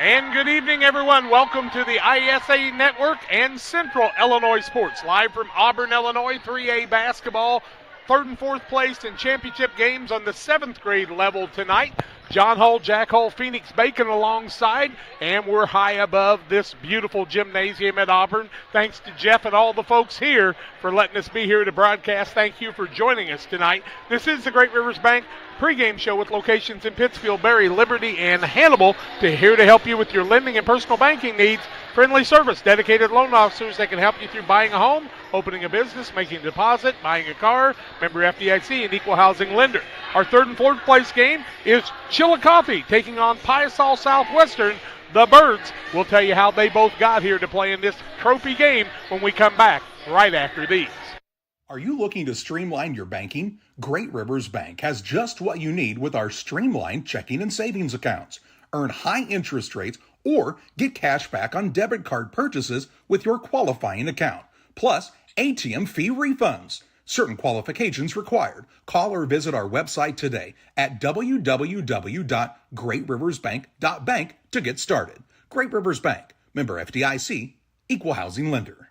And good evening, everyone. Welcome to the IESA Network and Central Illinois Sports. Live from Auburn, Illinois, 3A basketball. Third and fourth place in championship games on the 7th grade level tonight. John Hull, Jack Hull, Phoenix Bacon alongside, and we're high above this beautiful gymnasium at Auburn. Thanks to Jeff and all the folks here for letting us be here to broadcast. Thank you for joining us tonight. This is the Great Rivers Bank pregame show with locations in Pittsfield, Berry, Liberty, and Hannibal. Here to help you with your lending and personal banking needs. Friendly service, dedicated loan officers that can help you through buying a home, opening a business, making a deposit, buying a car, member FDIC, and equal housing lender. Our third and fourth place game is Chillicothe taking on Piasa Southwestern. The Birds will tell you how they both got here to play in this trophy game when we come back right after these. Are you looking to streamline your banking? Great Rivers Bank has just what you need with our streamlined checking and savings accounts. Earn high interest rates or get cash back on debit card purchases with your qualifying account, plus ATM fee refunds. Certain qualifications required. Call or visit our website today at www.greatriversbank.bank to get started. Great Rivers Bank, member FDIC, equal housing lender.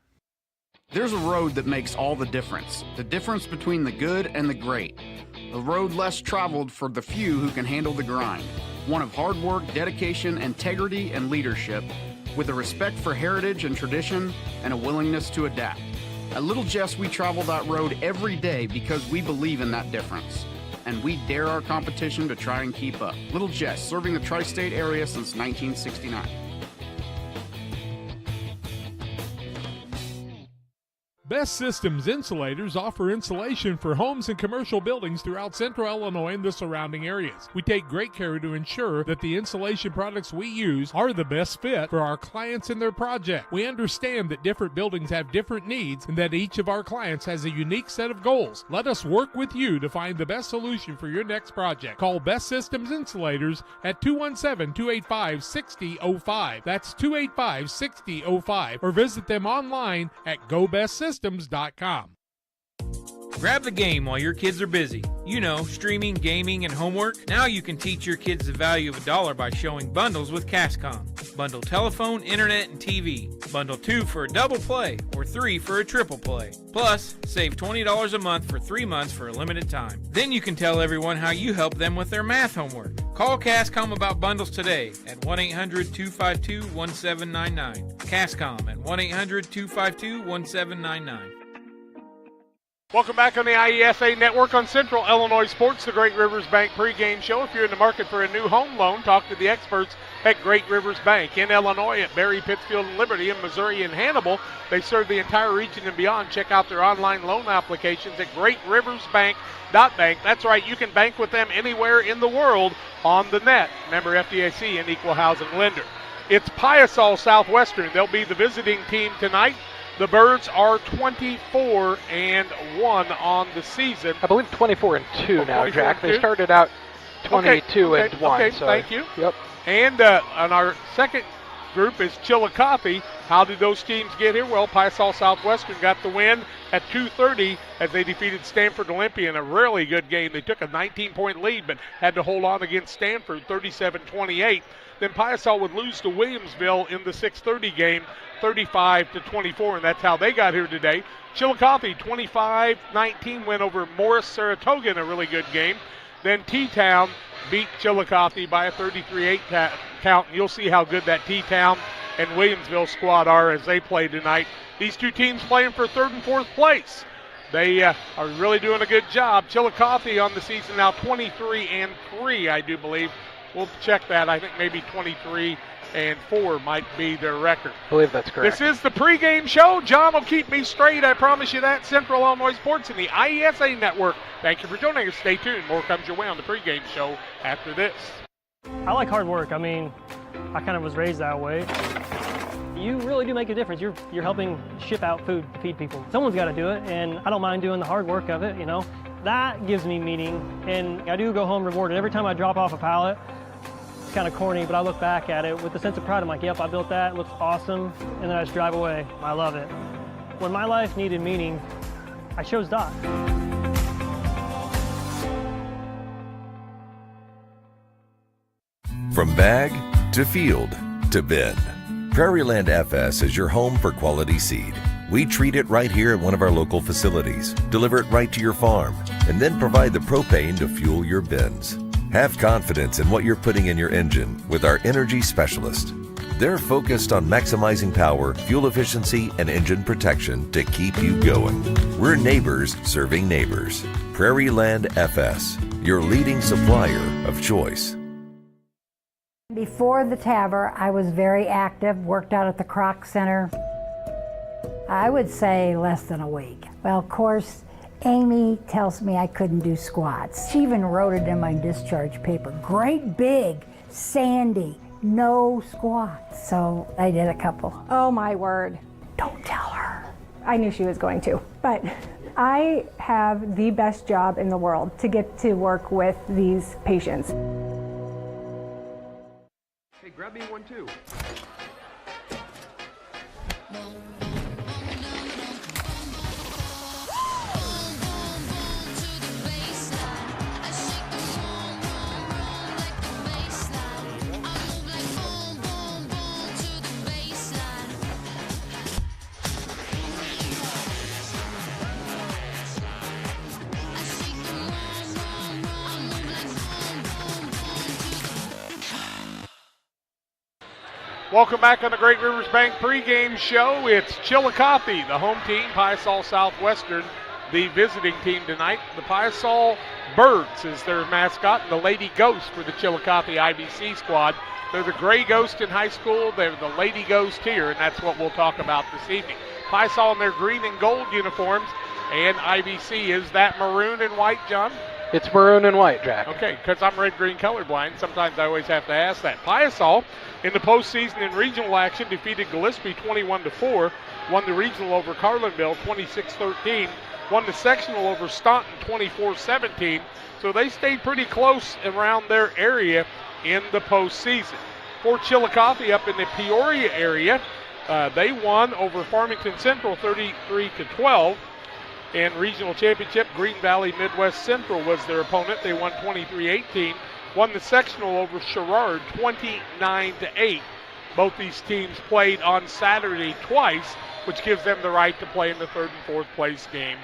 There's a road that makes all the difference between the good and the great. A road less traveled for the few who can handle the grind. One of hard work, dedication, integrity, and leadership, with a respect for heritage and tradition and a willingness to adapt. At Little Jess, we travel that road every day because we believe in that difference. And we dare our competition to try and keep up. Little Jess, serving the tri-state area since 1969. Best Systems Insulators offer insulation for homes and commercial buildings throughout central Illinois and the surrounding areas. We take great care to ensure that the insulation products we use are the best fit for our clients and their project. We understand that different buildings have different needs and that each of our clients has a unique set of goals. Let us work with you to find the best solution for your next project. Call Best Systems Insulators at 217-285-6005. That's 285-6005. Or visit them online at GoBestSystems.com. Grab the game while your kids are busy. You know, streaming, gaming, and homework. Now you can teach your kids the value of $1 by showing bundles with Cascom. Bundle telephone, internet, and TV. Bundle 2 for a double play or 3 for a triple play. Plus, save $20 a month for 3 months for a limited time. Then you can tell everyone how you help them with their math homework. Call Cascom about bundles today at 1-800-252-1799. Cascom at 1-800-252-1799. Welcome back on the IESA Network on Central Illinois Sports, the Great Rivers Bank pregame show. If you're in the market for a new home loan, talk to the experts at Great Rivers Bank. In Illinois at Berry, Pittsfield, and Liberty. In Missouri and Hannibal, they serve the entire region and beyond. Check out their online loan applications at greatriversbank.bank. That's right, you can bank with them anywhere in the world on the net. Member FDIC and equal housing lender. It's Piasa Southwestern. They'll be the visiting team tonight. The Birds are 24-1 on the season. I believe 24-2 now, Jack. They started out 22-1. Okay, so. Thank you. Yep. And on our second group is Chillicothe. How did those teams get here? Well, Piasa Southwestern got the win at 2:30 as they defeated Stanford Olympia in a really good game. They took a 19-point lead but had to hold on against Stanford 37-28. Then Piasa would lose to Williamsville in the 6:30 game, 35-24, and that's how they got here today. Chillicothe 25-19 win over Morris Saratoga in a really good game. Then T-Town beat Chillicothe by a 33-8 count. And you'll see how good that T-Town and Williamsville squad are as they play tonight. These two teams playing for third and fourth place. They are really doing a good job. Chillicothe on the season now 23-3, I do believe. We'll check that. I think maybe 23-4 might be their record. I believe that's correct. This is the pregame show. John will keep me straight. I promise you that. Central Illinois Sports and the IESA Network. Thank you for joining us. Stay tuned. More comes your way on the pregame show after this. I like hard work. I mean, I kind of was raised that way. You really do make a difference. You're helping ship out food to feed people. Someone's got to do it, and I don't mind doing the hard work of it, you know. That gives me meaning, and I do go home rewarded. Every time I drop off a pallet, it's kind of corny, but I look back at it with a sense of pride. I'm like, yep, I built that, it looks awesome, and then I just drive away. I love it. When my life needed meaning, I chose Doc. From bag to field to bin. Prairieland FS is your home for quality seed. We treat it right here at one of our local facilities, deliver it right to your farm, and then provide the propane to fuel your bins. Have confidence in what you're putting in your engine with our energy specialist. They're focused on maximizing power, fuel efficiency, and engine protection to keep you going. We're neighbors serving neighbors. Prairieland FS, your leading supplier of choice. Before the TAVR, I was very active, worked out at the Croc Center. I would say less than a week. Well, of course, Amy tells me I couldn't do squats. She even wrote it in my discharge paper. Great big, Sandy, no squats. So I did a couple. Oh my word. Don't tell her. I knew she was going to, but I have the best job in the world to get to work with these patients. Hey, grab me one too. Welcome back on the Great Rivers Bank pregame show. It's Chillicothe, the home team, Piasa Southwestern, the visiting team tonight. The Piasa Birds is their mascot, and the Lady Ghost for the Chillicothe IBC squad. They're the Gray Ghost in high school. They're the Lady Ghost here, and that's what we'll talk about this evening. Piasa in their green and gold uniforms, and IBC is that maroon and white, John? It's maroon and white, Jack. Okay, because I'm red-green colorblind, sometimes I always have to ask that. Piasa, in the postseason and regional action, defeated Gillespie 21-4, won the regional over Carlinville 26-13, won the sectional over Staunton 24-17, so they stayed pretty close around their area in the postseason. For Chillicothe up in the Peoria area, they won over Farmington Central 33-12. And regional championship, Green Valley Midwest Central was their opponent. They won 23-18, won the sectional over Sherrard 29-8. Both these teams played on Saturday twice, which gives them the right to play in the third and fourth place game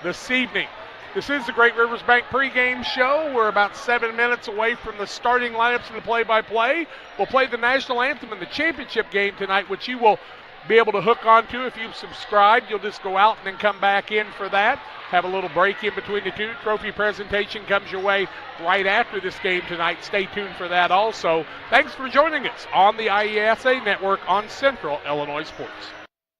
this evening. This is the Great Rivers Bank pregame show. We're about 7 minutes away from the starting lineups and the play-by-play. We'll play the national anthem in the championship game tonight, which you will be able to hook onto. If you've subscribed, you'll just go out and then come back in for that. Have a little break in between the two. Trophy presentation comes your way right after this game tonight. Stay tuned for that also. Thanks for joining us on the IESA Network on Central Illinois Sports.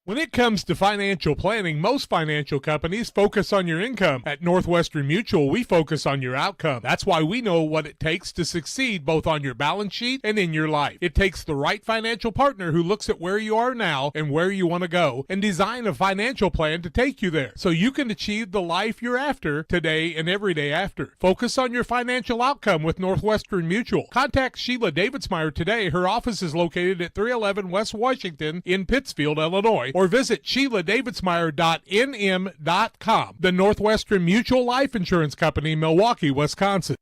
When it comes to financial planning, most financial companies focus on your income. At Northwestern Mutual, we focus on your outcome. That's why we know what it takes to succeed both on your balance sheet and in your life. It takes the right financial partner who looks at where you are now and where you want to go and design a financial plan to take you there so you can achieve the life you're after today and every day after. Focus on your financial outcome with Northwestern Mutual. Contact Sheila Davidsmeyer today. Her office is located at 311 West Washington in Pittsfield, Illinois, or visit SheilaDavidsmeyer.nm.com. The Northwestern Mutual Life Insurance Company, Milwaukee, Wisconsin.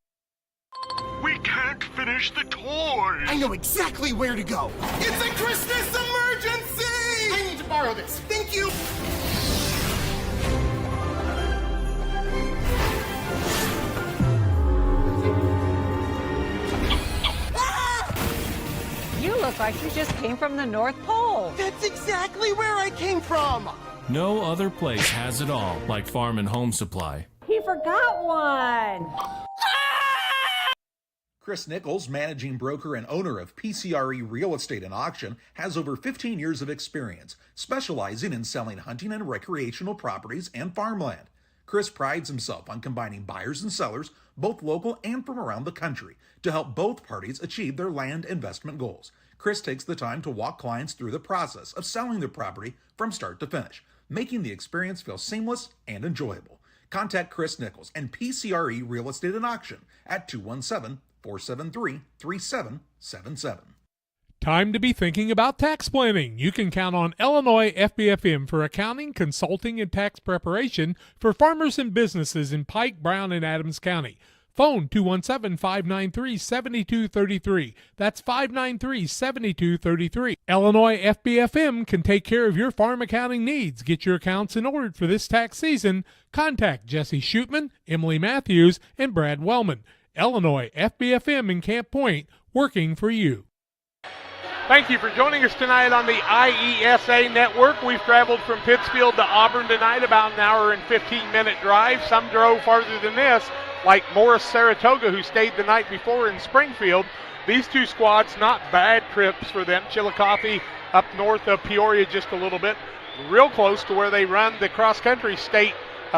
We can't finish the toys. I know exactly where to go. It's a Christmas emergency! I need to borrow this. Thank you. You look like you just came from the North Pole. That's exactly where I came from. No other place has it all like Farm and Home Supply. He forgot one. Chris Nichols, managing broker and owner of PCRE Real Estate and Auction, has over 15 years of experience, specializing in selling hunting and recreational properties and farmland. Chris prides himself on combining buyers and sellers, both local and from around the country, to help both parties achieve their land investment goals. Chris takes the time to walk clients through the process of selling their property from start to finish, making the experience feel seamless and enjoyable. Contact Chris Nichols and PCRE Real Estate and Auction at 217-473-3777. Time to be thinking about tax planning. You can count on Illinois FBFM for accounting, consulting, and tax preparation for farmers and businesses in Pike, Brown, and Adams County. Phone 217-593-7233. That's 593-7233. Illinois FBFM can take care of your farm accounting needs. Get your accounts in order for this tax season. Contact Jesse Shootman, Emily Matthews, and Brad Wellman. Illinois FBFM in Camp Point, working for you. Thank you for joining us tonight on the IESA Network. We've traveled from Pittsfield to Auburn tonight, about an hour and 15-minute drive. Some drove farther than this, like Morris Saratoga, who stayed the night before in Springfield. These two squads, not bad trips for them. Chillicothe up north of Peoria just a little bit, real close to where they run the cross-country state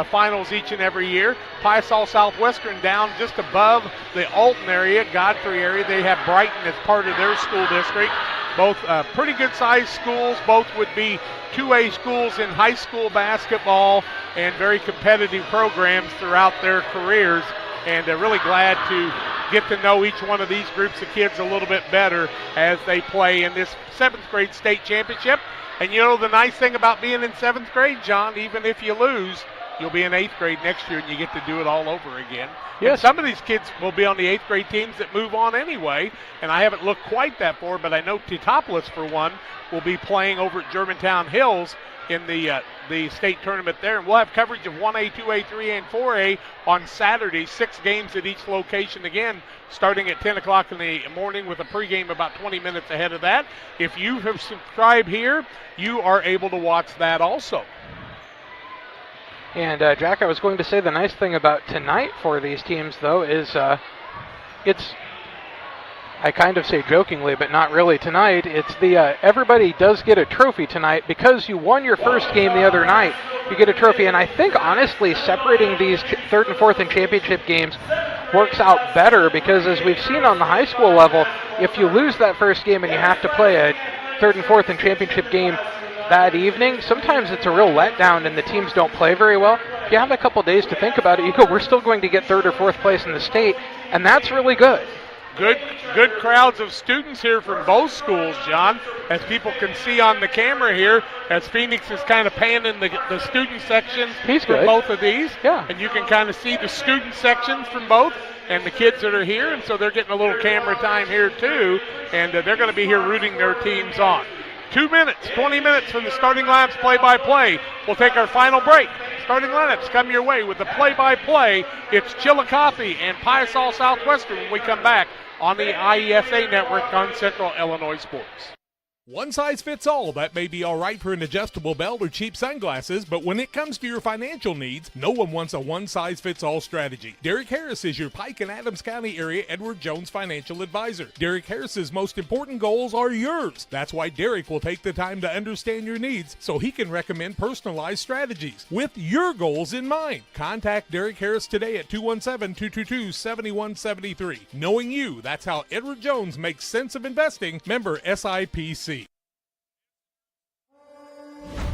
finals each and every year. Piasa Southwestern down just above the Alton area, Godfrey area. They have Brighton as part of their school district. Both pretty good-sized schools. Both would be 2A schools in high school basketball and very competitive programs throughout their careers. And they're really glad to get to know each one of these groups of kids a little bit better as they play in this 7th grade state championship. And you know the nice thing about being in 7th grade, John, even if you lose, you'll be in 8th grade next year and you get to do it all over again. Yes. And some of these kids will be on the 8th grade teams that move on anyway, and I haven't looked quite that far, but I know Teutopolis, for one, will be playing over at Germantown Hills in the state tournament there. And we'll have coverage of 1A, 2A, 3A, and 4A on Saturday, 6 games at each location again, starting at 10 o'clock in the morning with a pregame about 20 minutes ahead of that. If you have subscribed here, you are able to watch that also. And, Jack, I was going to say the nice thing about tonight for these teams, though, is it's, I kind of say jokingly, but not really tonight, it's the everybody does get a trophy tonight because you won your first game the other night. You get a trophy, and I think, honestly, separating these 3rd and 4th and championship games works out better because, as we've seen on the high school level, if you lose that first game and you have to play a 3rd and 4th and championship game that evening, sometimes it's a real letdown and the teams don't play very well. If you have a couple days to think about it, you go, we're still going to get 3rd or 4th place in the state, and that's really good. Good crowds of students here from both schools, John, as people can see on the camera here, as Phoenix is kind of panning the student sections for both of these. Yeah. And you can kind of see the student sections from both and the kids that are here, and so they're getting a little camera time here too, and they're going to be here rooting their teams on. 2 minutes, 20 minutes from the starting lineups play-by-play. We'll take our final break. Starting lineups come your way with the play-by-play. It's Chillicothe and Piasa Southwestern when we come back on the IESA Network on Central Illinois Sports. One size fits all. That may be all right for an adjustable belt or cheap sunglasses, but when it comes to your financial needs, no one wants a one-size-fits-all strategy. Derek Harris is your Pike and Adams County area Edward Jones financial advisor. Derek Harris's most important goals are yours. That's why Derek will take the time to understand your needs so he can recommend personalized strategies with your goals in mind. Contact Derek Harris today at 217-222-7173. Knowing you, that's how Edward Jones makes sense of investing. Member SIPC.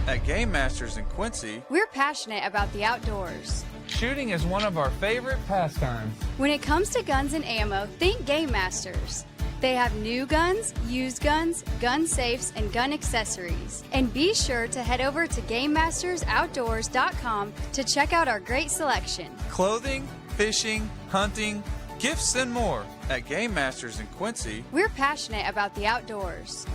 At Game Masters in Quincy, we're passionate about the outdoors. Shooting is one of our favorite pastimes. When it comes to guns and ammo, think Game Masters. They have new guns, used guns, gun safes, and gun accessories. And be sure to head over to GameMastersOutdoors.com to check out our great selection. Clothing, fishing, hunting, gifts, and more. At Game Masters in Quincy, we're passionate about the outdoors.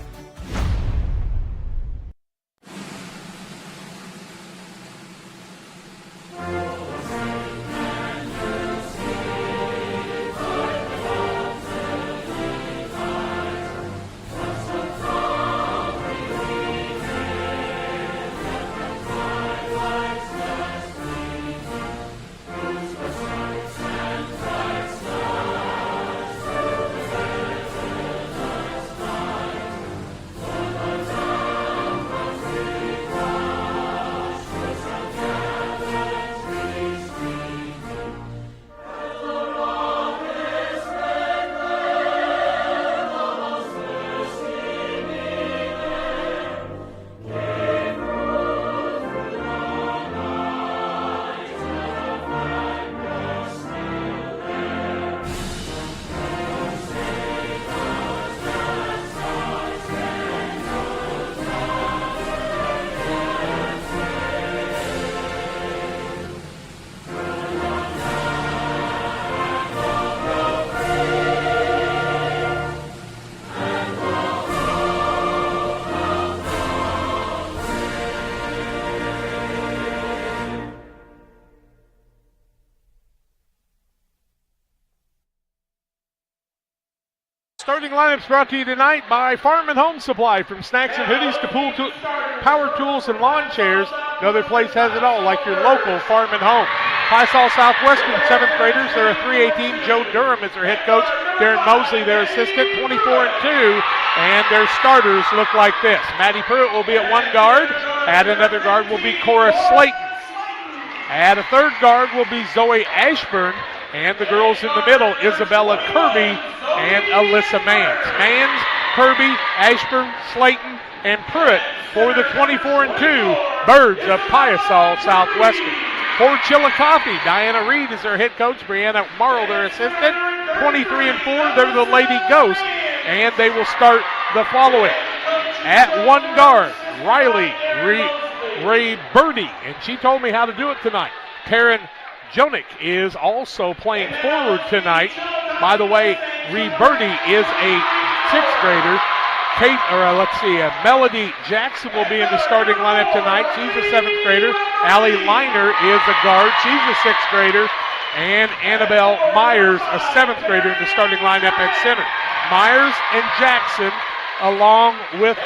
Starting lineups brought to you tonight by Farm and Home Supply. From snacks and hoodies to power tools and lawn chairs, no other place has it all like your local Farm and Home. Piasa Southwestern 7th graders. They're a 3A team. Joe Durham is their head coach. Darren Mosley, their assistant, 24-2. And their starters look like this. Maddie Pruitt will be at one guard. At another guard will be Cora Slayton. At a third guard will be Zoe Ashburn. And the girls in the middle, Isabella Kirby and Alyssa Mans. Mans, Kirby, Ashburn, Slayton, and Pruitt for the 24-2 Birds of Piasa Southwestern. For Chillicothe, Diana Reed is their head coach. Brianna Morrow, their assistant. 23-4, they're the Lady Ghost, and they will start the following. At one guard, Riley Ray Birdie, and she told me how to do it tonight. Taryn Jonick is also playing forward tonight. By the way, Ree Birdie is a 6th grader. Melody Jackson will be in the starting lineup tonight. She's a 7th grader. Allie Liner is a guard. She's a 6th grader. And Annabelle Myers, a 7th grader, in the starting lineup at center. Myers and Jackson, along with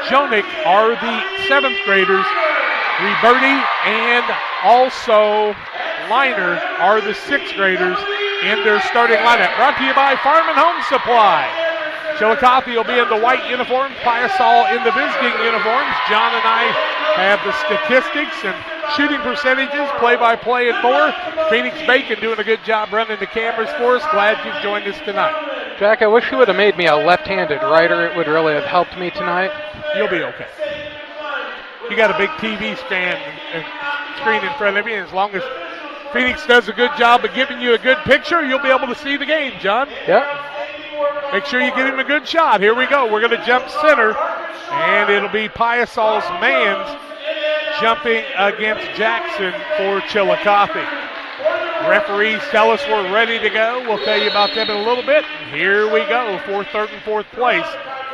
Jonick, are the 7th graders. Ree Birdie and also Liner are the 6th graders in their starting lineup. Brought to you by Farm and Home Supply. Chillicothe will be in the white uniforms, Piasa in the visiting uniforms. John and I have the statistics and shooting percentages, play-by-play, and more. Phoenix Bacon doing a good job running the cameras for us. Glad you've joined us tonight. Jack, I wish you would have made me a left-handed writer. It would really have helped me tonight. You'll be okay. You got a big TV screen in front of you, and as long as Phoenix does a good job of giving you a good picture, you'll be able to see the game, John. Yep. Make sure you get him a good shot. Here we go. We're going to jump center, and it'll be Piasa's Mans jumping against Jackson for Chillicothe. Referees tell us we're ready to go. We'll tell you about them in a little bit. Here we go for 3rd and 4th place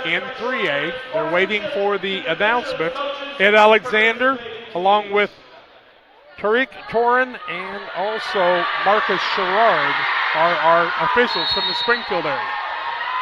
in 3A. They're waiting for the announcement. Ed Alexander, along with Tariq Torin and also Marcus Sherrard, are our officials from the Springfield area.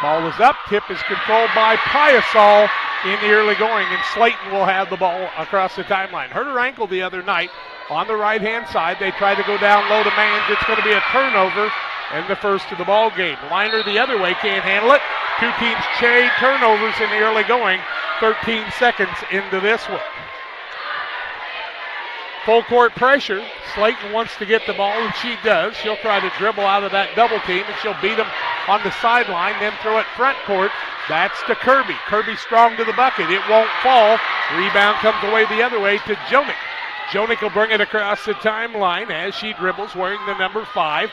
Ball is up. Tip is controlled by Piasa in the early going, and Slayton will have the ball across the timeline. Hurt her ankle the other night on the right-hand side. They tried to go down low to Mans. It's going to be a turnover and the first of the ball game. Liner the other way, can't handle it. Two teams trade turnovers in the early going. 13 seconds into this one. Full court pressure. Slayton wants to get the ball, and she does. She'll try to dribble out of that double team, and she'll beat them on the sideline, then throw it front court. That's to Kirby. Kirby strong to the bucket. It won't fall. Rebound comes away the other way to Jonick. Jonick will bring it across the timeline as she dribbles, wearing the number 5.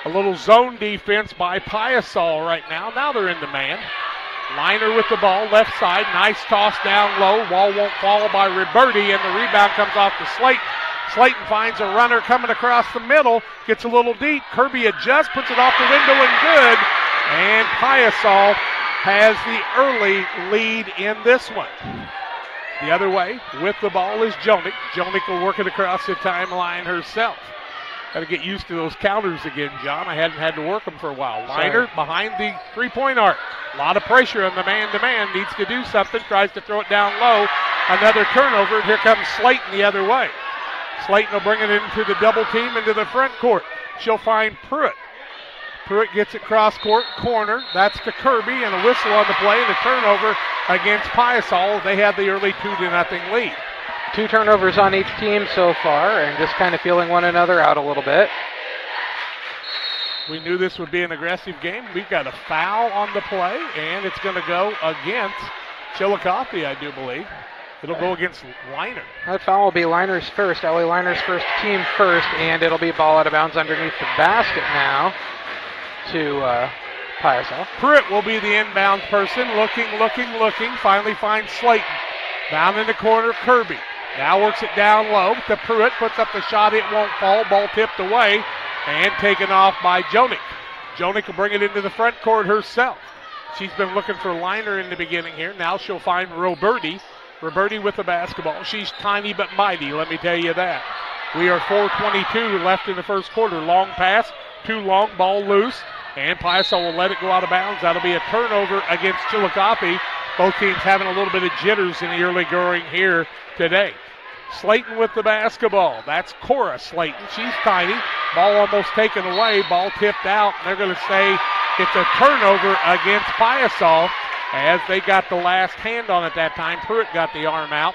A little zone defense by Piasa right now. Now they're in the man. Liner with the ball, left side. Nice toss down low. Ball won't fall by Roberti, and the rebound comes off to Slayton. Slayton finds a runner coming across the middle. Gets a little deep. Kirby adjusts, puts it off the window, and good. And Piasa has the early lead in this one. The other way with the ball is Jonick. Jonick will work it across the timeline herself. Got to get used to those counters again, John. I hadn't had to work them for a while. Liner behind the three-point arc. A lot of pressure on the man-to-man. Needs to do something. Tries to throw it down low. Another turnover. And here comes Slayton the other way. Slayton will bring it into the double team into the front court. She'll find Pruitt. Pruitt gets it cross court corner. That's to Kirby, and a whistle on the play and a turnover against Piasa. They have the early 2-0 lead. 2 turnovers on each team so far, and just kind of feeling one another out a little bit. We knew this would be an aggressive game. We've got a foul on the play, and it's going to go against Chillicothe, I do believe. It'll go against Liner. That foul will be Liner's first, Ellie Liner's first, team first, and it'll be ball out of bounds underneath the basket now to Piasa. Pruitt will be the inbound person, looking, finally finds Slayton. Down in the corner, Kirby. Now works it down low to Pruitt, puts up the shot, it won't fall, ball tipped away, and taken off by Jonick. Jonick will bring it into the front court herself. She's been looking for Liner in the beginning here. Now she'll find Roberti. Roberti with the basketball. She's tiny but mighty, let me tell you that. We are 4:22 left in the first quarter. Long pass, too long, ball loose. And Piasa will let it go out of bounds. That'll be a turnover against Chillicothe. Both teams having a little bit of jitters in the early going here today. Slayton with the basketball. That's Cora Slayton. She's tiny. Ball almost taken away. Ball tipped out. They're going to say it's a turnover against Piasa as they got the last hand on it that time. Pruitt got the arm out.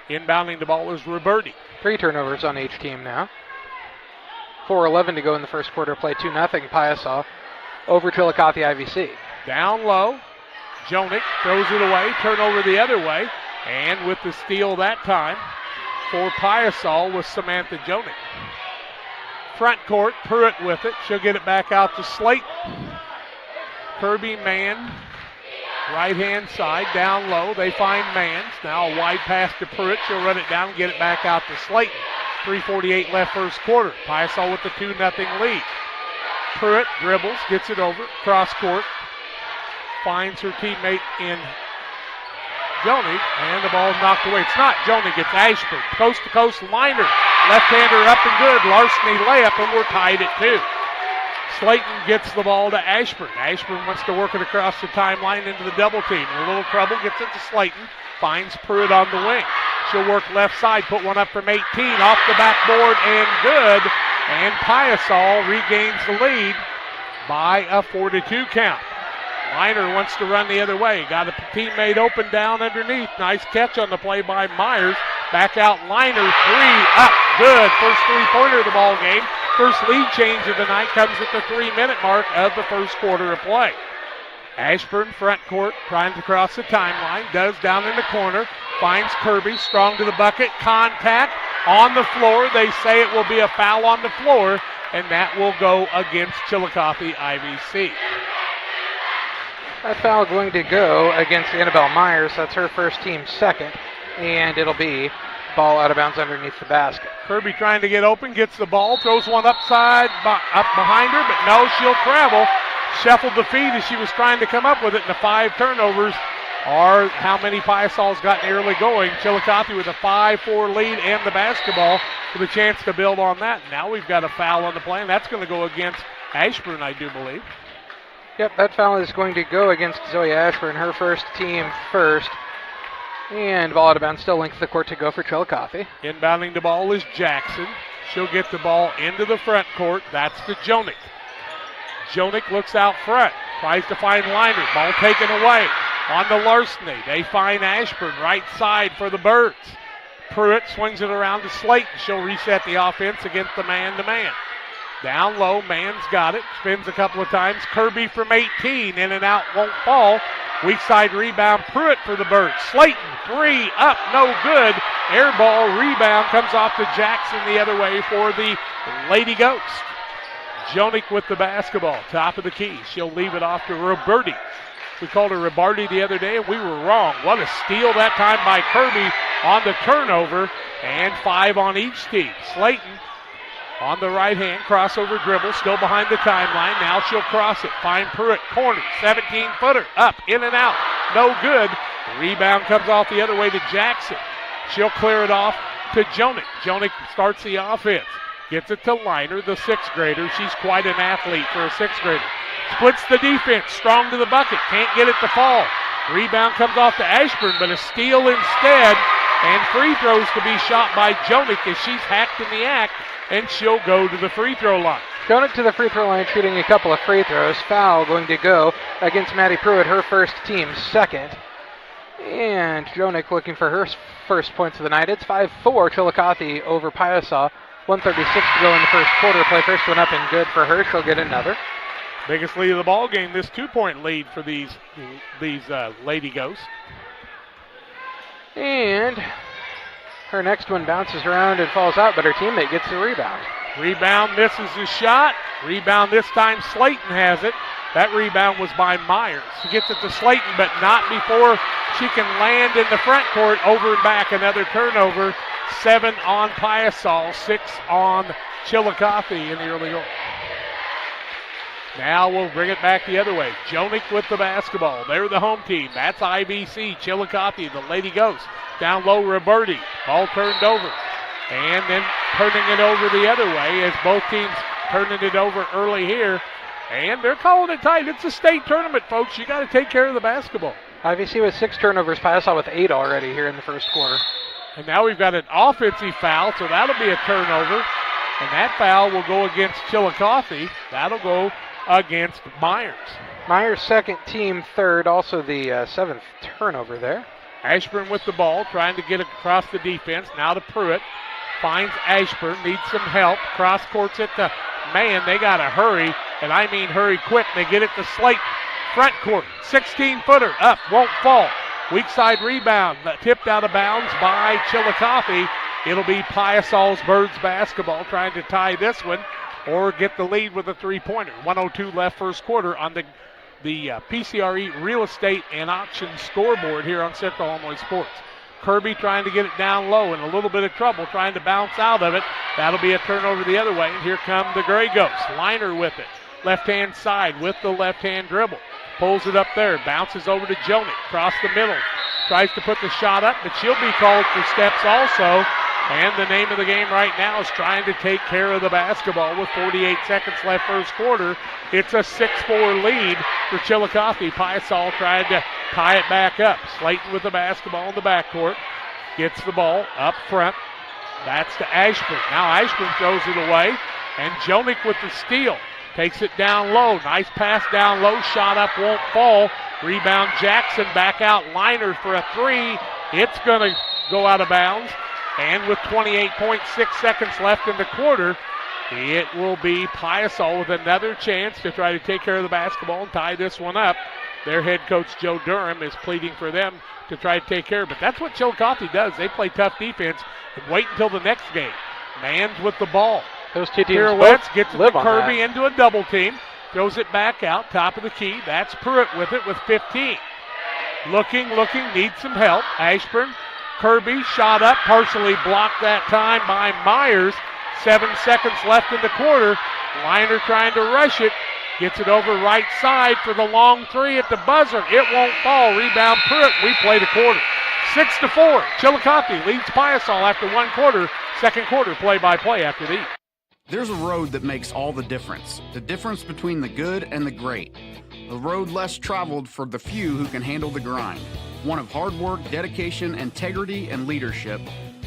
Inbounding the ball is Roberti. 3 turnovers on each team now. 4:11 to go in the first quarter. Play 2-0 Piasa over Chillicothe IVC. Down low. Jonick throws it away. Turnover the other way. And with the steal that time for Piasa was Samantha Jonick. Front court, Pruitt with it. She'll get it back out to Slayton. Kirby Mann, right-hand side, down low. They find Manns. Now a wide pass to Pruitt. She'll run it down, get it back out to Slayton. 3:48 left first quarter. Piasa with the 2-0 lead. Pruitt dribbles, gets it over, cross court. Finds her teammate in Jonick, and the ball knocked away. It's not Jonick, it's Ashford. Coast-to-coast liner. Left-hander up and good. Larceny layup, and we're tied at 2. Slayton gets the ball to Ashburn. Ashburn wants to work it across the timeline into the double team. In a little trouble, gets it to Slayton. Finds Pruitt on the wing. She'll work left side, put one up from 18. Off the backboard and good. And Piasa regains the lead by a 4-2 count. Liner wants to run the other way. Got a teammate open down underneath. Nice catch on the play by Myers. Back out Liner. 3 up. Good. First 3-pointer of the ball game. First lead change of the night comes at the 3-minute mark of the first quarter of play. Ashburn front court trying to cross the timeline. Does down in the corner. Finds Kirby. Strong to the bucket. Contact on the floor. They say it will be a foul on the floor, and that will go against Chillicothe IVC. That foul going to go against Annabelle Myers. That's her first, team second. And it'll be ball out of bounds underneath the basket. Kirby trying to get open, gets the ball, throws one up behind her, but no, she'll travel. Shuffled the feet as she was trying to come up with it, and the 5 turnovers are how many Piasa's got in the early going. Chillicothe with a 5-4 lead and the basketball with a chance to build on that. Now we've got a foul on the play, and that's going to go against Ashburn, I do believe. Yep, that foul is going to go against Zoe Ashburn, her first, team first. And ball out of bounds, still length of the court to go for Chillicothe. Inbounding the ball is Jackson. She'll get the ball into the front court. That's to Jonick. Jonick looks out front, tries to find Liner. Ball taken away on the Larceny. They find Ashburn right side for the Birds. Pruitt swings it around to Slayton. She'll reset the offense against the man-to-man. Down low, Mann's got it. Spins a couple of times. Kirby from 18. In and out, won't fall. Weak side rebound, Pruitt for the Birds. Slayton, 3 up, no good. Air ball rebound comes off to Jackson the other way for the Lady Ghost. Jonick with the basketball, top of the key. She'll leave it off to Roberti. We called her Roberti the other day, and we were wrong. What a steal that time by Kirby on the turnover, and 5 on each team. Slayton on the right hand, crossover dribble, still behind the timeline. Now she'll cross it, find Pruitt, corner, 17-footer, up, in and out, no good. Rebound comes off the other way to Jackson. She'll clear it off to Jonick. Jonick starts the offense, gets it to Liner, the 6th grader. She's quite an athlete for a 6th grader. Splits the defense, strong to the bucket, can't get it to fall. Rebound comes off to Ashburn, but a steal instead, and free throws to be shot by Jonick as she's hacked in the act, and she'll go to the free throw line. Jonick to the free throw line, shooting a couple of free throws. Foul going to go against Maddie Pruitt, her first, team second. And Jonick looking for her first points of the night. It's 5-4 Chillicothe over Piasa. 1:36 to go in the first quarter. Play first one up and good for her. She'll get another. Biggest lead of the ball game, this 2-point lead for these Lady Ghosts. And her next one bounces around and falls out, but her teammate gets the rebound. Rebound, misses the shot. Rebound this time, Slayton has it. That rebound was by Myers. She gets it to Slayton, but not before she can land in the front court. Over and back, another turnover. 7 on Piasa, 6 on Chillicothe in the early goal. Now we'll bring it back the other way. Jonick with the basketball. They're the home team. That's IVC. Chillicothe, the Lady Ghosts. Down low, Roberti. Ball turned over. And then turning it over the other way as both teams turning it over early here. And they're calling it tight. It's a state tournament, folks. You got to take care of the basketball. IVC with 6 turnovers. Piasa with 8 already here in the first quarter. And now we've got an offensive foul, so that'll be a turnover. And that foul will go against Chillicothe. That'll go against Myers. Myers' second, team third, also the 7th turnover there. Ashburn with the ball, trying to get across the defense. Now to Pruitt. Finds Ashburn, needs some help. Cross courts it to Mann. They got to hurry, and I mean hurry quick. They get it to Slayton. Front court, 16-footer, up, won't fall. Weak side rebound, tipped out of bounds by Chillicothe. It'll be Piasa's Birds basketball, trying to tie this one or get the lead with a three-pointer. 1:02 left first quarter on the PCRE Real Estate and Auction scoreboard here on Central Illinois Sports. Kirby trying to get it down low, in a little bit of trouble, trying to bounce out of it. That'll be a turnover the other way, and here come the Grey Ghosts. Liner with it, left-hand side with the left-hand dribble. Pulls it up there, bounces over to Jonick, across the middle. Tries to put the shot up, but she'll be called for steps also. And the name of the game right now is trying to take care of the basketball with 48 seconds left first quarter. It's a 6-4 lead for Chillicothe. Piasa tried to tie it back up. Slayton with the basketball in the backcourt. Gets the ball up front. That's to Ashburn. Now Ashburn throws it away. And Jonick with the steal. Takes it down low. Nice pass down low. Shot up, won't fall. Rebound Jackson. Back out Liner for a three. It's going to go out of bounds. And with 28.6 seconds left in the quarter, it will be Piasa with another chance to try to take care of the basketball and tie this one up. Their head coach, Joe Durham, is pleading for them to try to take care of it. But that's what Chillicothe does. They play tough defense and wait until the next game. Mann's with the ball. Those two teams Pirouettes, gets it to on Kirby that. into a double team. Throws it back out, top of the key. That's Pruitt with it with 15. Looking, needs some help. Ashburn. Kirby shot up, partially blocked that time by Myers. 7 seconds left in the quarter. Liner trying to rush it. Gets it over right side for the long three at the buzzer. It won't fall. Rebound Pruitt. We played a quarter. 6-4. Chillicothe leads Piasa after one quarter. Second quarter play-by-play after these. There's a road that makes all the difference between the good and the great. A road less traveled for the few who can handle the grind. One of hard work, dedication, integrity, and leadership,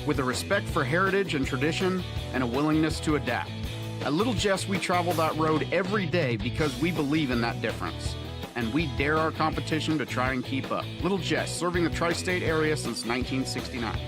with a respect for heritage and tradition and a willingness to adapt. At Little Jess, we travel that road every day because we believe in that difference. And we dare our competition to try and keep up. Little Jess, serving the tri-state area since 1969.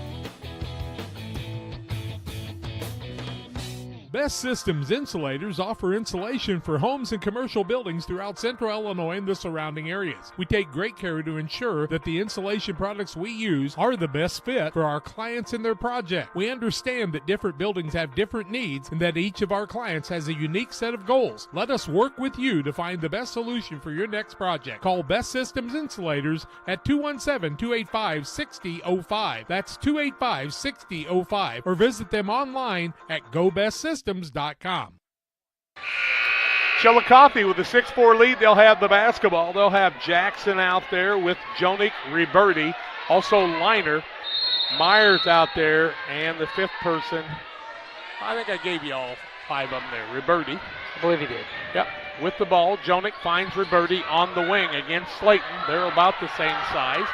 Best Systems Insulators offer insulation for homes and commercial buildings throughout Central Illinois and the surrounding areas. We take great care to ensure that the insulation products we use are the best fit for our clients and their project. We understand that different buildings have different needs and that each of our clients has a unique set of goals. Let us work with you to find the best solution for your next project. Call Best Systems Insulators at 217-285-6005. That's 285-6005. Or visit them online at GoBestSystems.com. Chillicothe with a 6-4 lead. They'll have the basketball. They'll have Jackson out there with Jonick, Riberti, also Liner. Myers out there, and the fifth person, I think I gave you all 5 of them there. Riberti. I believe he did. Yep. With the ball, Jonick finds Riberti on the wing against Slayton. They're about the same size.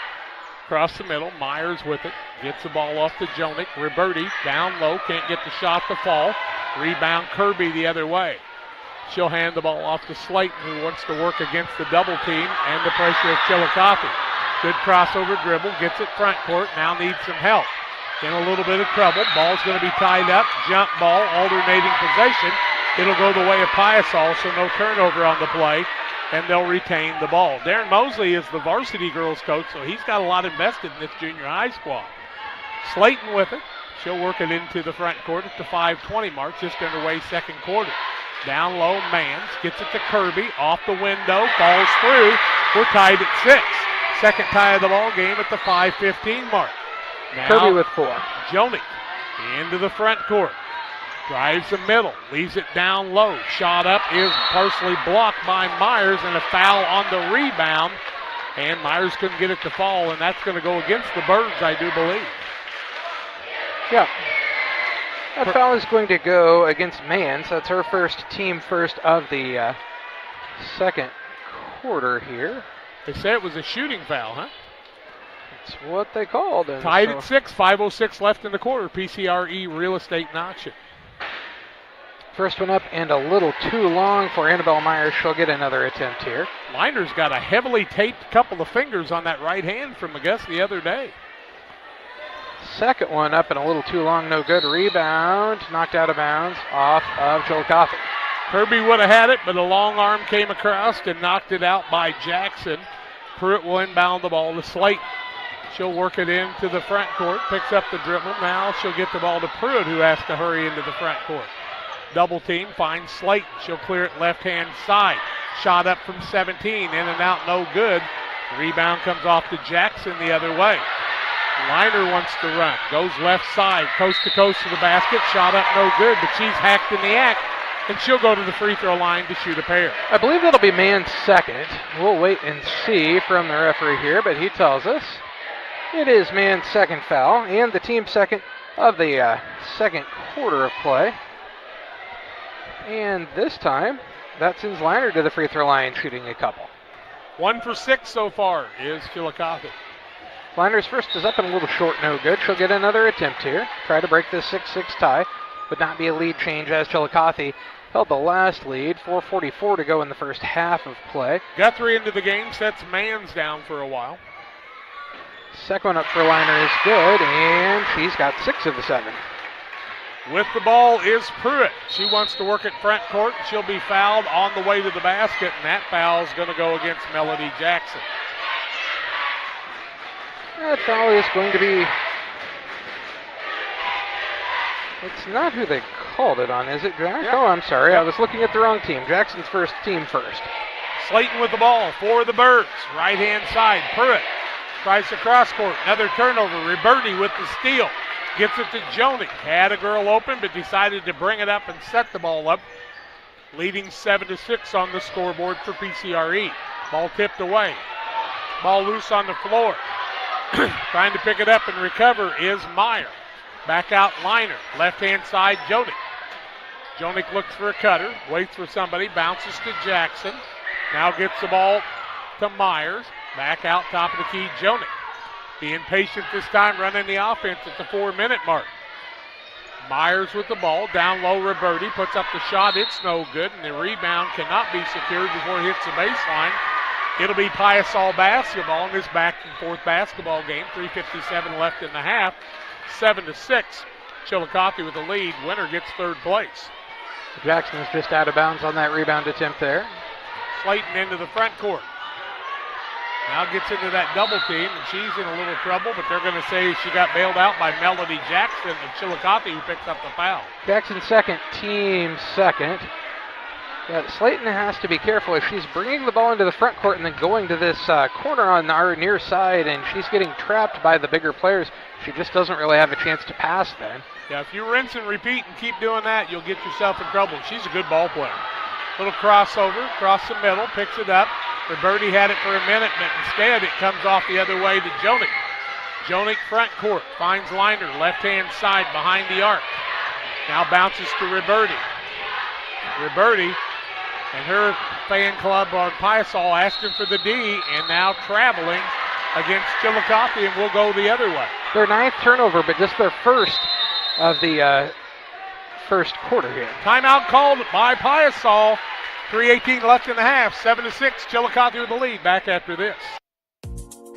Across the middle, Myers with it. Gets the ball off to Jonick. Riberti down low, can't get the shot to fall. Rebound Kirby the other way. She'll hand the ball off to Slayton, who wants to work against the double team and the pressure of Chillicothe. Good crossover dribble, gets it front court, now needs some help. In a little bit of trouble, ball's going to be tied up. Jump ball, alternating possession. It'll go the way of Piasa, so no turnover on the play, and they'll retain the ball. Darren Mosley is the varsity girls coach, so he's got a lot invested in this junior high squad. Slayton with it. She'll work it into the front court at the 5:20 mark, just underway second quarter. Down low, Mans gets it to Kirby, off the window, falls through. We're tied at 6. Second tie of the ball game at the 5:15 mark. Now, Kirby with 4. Jonick into the front court. Drives the middle, leaves it down low. Shot up is partially blocked by Myers, and a foul on the rebound. And Myers couldn't get it to fall, and that's going to go against the Birds, I do believe. Yeah. That foul is going to go against Mans. That's her first, team first of the second quarter here. They say it was a shooting foul, huh? That's what they called. And tied at 6, 5:06 left in the quarter. PCRE Real Estate in action. First one up and a little too long for Annabelle Myers. She'll get another attempt here. Liner's got a heavily taped couple of fingers on that right hand from Augusta the other day. Second one up and a little too long, no good. Rebound, knocked out of bounds off of Chillicothe. Kirby would have had it, but a long arm came across and knocked it out by Jackson. Pruitt will inbound the ball to Slayton. She'll work it into the front court, picks up the dribble. Now she'll get the ball to Pruitt, who has to hurry into the front court. Double team, finds Slayton. She'll clear it left-hand side. Shot up from 17, in and out, no good. Rebound comes off to Jackson the other way. Liner wants to run, goes left side, coast to coast to the basket. Shot up, no good, but she's hacked in the act, and she'll go to the free throw line to shoot a pair. I believe that'll be man second. We'll wait and see from the referee here, but he tells us it is man second foul, and the team second of the second quarter of play. And this time, that sends Liner to the free throw line, shooting a couple. 1 for 6 so far is Chillicothe. Liner's first is up and a little short, no good. She'll get another attempt here. Try to break this 6-6 tie. Would not be a lead change as Chillicothe held the last lead. 4:44 to go in the first half of play. Guthrie into the game, sets Mans down for a while. Second one up for Liner is good, and she's got 6 of the 7. With the ball is Pruitt. She wants to work at front court. She'll be fouled on the way to the basket, and that foul is going to go against Melody Jackson. That foul is going to be... It's not who they called it on, is it, Jack? Yep. Oh, I'm sorry. Yep. I was looking at the wrong team. Jackson's first team first. Slayton with the ball for the Birds. Right-hand side, Pruitt tries to cross court. Another turnover. Roberti with the steal. Gets it to Jonick. Had a girl open, but decided to bring it up and set the ball up. Leading 7-6 on the scoreboard for PCRE. Ball tipped away. Ball loose on the floor. Trying to pick it up and recover is Meyer. Back out Liner. Left-hand side, Jonick. Jonick looks for a cutter. Waits for somebody. Bounces to Jackson. Now gets the ball to Myers. Back out top of the key, Jonick. Being patient this time, running the offense at the 4-minute mark. Myers with the ball, down low, Roberti puts up the shot, it's no good, and the rebound cannot be secured before it hits the baseline. It'll be Piasa basketball in this back and forth basketball game. 3:57 left in the half, 7-6. Chillicothe with the lead. Winner gets third place. Jackson is just out of bounds on that rebound attempt there. Slayton into the front court. Now gets into that double team, and she's in a little trouble, but they're going to say she got bailed out by Melody Jackson of Chillicothe, who picks up the foul. Jackson second, team second. Slayton has to be careful if she's bringing the ball into the front court and then going to this corner on our near side, and she's getting trapped by the bigger players. She just doesn't really have a chance to pass then. Yeah, if you rinse and repeat and keep doing that, you'll get yourself in trouble. She's a good ball player. Little crossover, across the middle, picks it up. Roberti had it for a minute, but instead it comes off the other way to Jonick. Jonick front court, finds Liner, left-hand side behind the arc. Now bounces to Roberti. Roberti and her fan club on Piasa asking for the D, and now traveling against Chillicothe, and will go the other way. Their 9th turnover, but just their first of the first quarter here. Timeout called by Piasa. 3:18 left in the half, 7-6. Chillicothe with the lead. Back after this.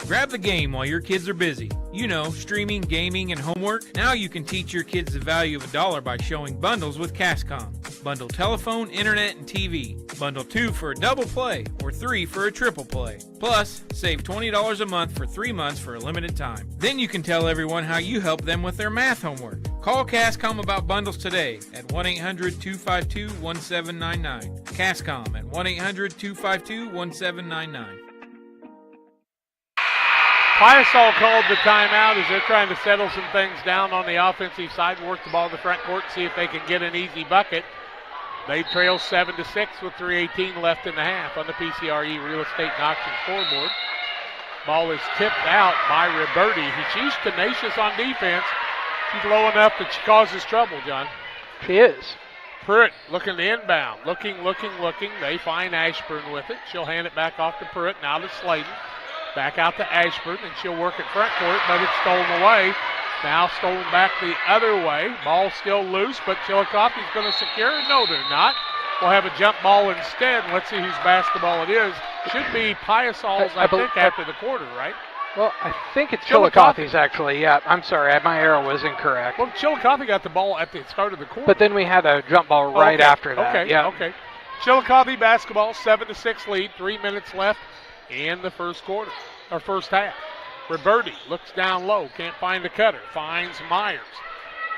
Grab the game while your kids are busy. You know, streaming, gaming, and homework. Now you can teach your kids the value of $1 by showing bundles with Cascom. Bundle telephone, internet, and TV. Bundle 2 for a double play or 3 for a triple play. Plus, save $20 a month for 3 months for a limited time. Then you can tell everyone how you help them with their math homework. Call Cascom about bundles today at 1-800-252-1799. Cascom at 1-800-252-1799. Piasa called the timeout as they're trying to settle some things down on the offensive side, work the ball in the front court, see if they can get an easy bucket. They trail 7-6 with 3:18 left in the half on the PCRE Real Estate and Auction scoreboard. Ball is tipped out by Roberti. She's tenacious on defense. She's low enough that she causes trouble, John. She is. Pruitt looking to inbound. Looking. They find Ashburn with it. She'll hand it back off to Pruitt. Now to Slayton. Back out to Ashburn, and she'll work at front court, but it's stolen away. Now stolen back the other way. Ball still loose, but Chillicothe's going to secure it. No, they're not. We'll have a jump ball instead. Let's see whose basketball it is. Should be Piasa's, I think, after the quarter, right? Well, I think it's Chillicothe's, actually. Yeah, I'm sorry. My arrow was incorrect. Well, Chillicothe got the ball at the start of the quarter. But then we had a jump ball right after that. Okay. Chillicothe basketball, 7-6 lead, 3 minutes left in the first quarter, or first half. Roberti looks down low, can't find the cutter, finds Myers.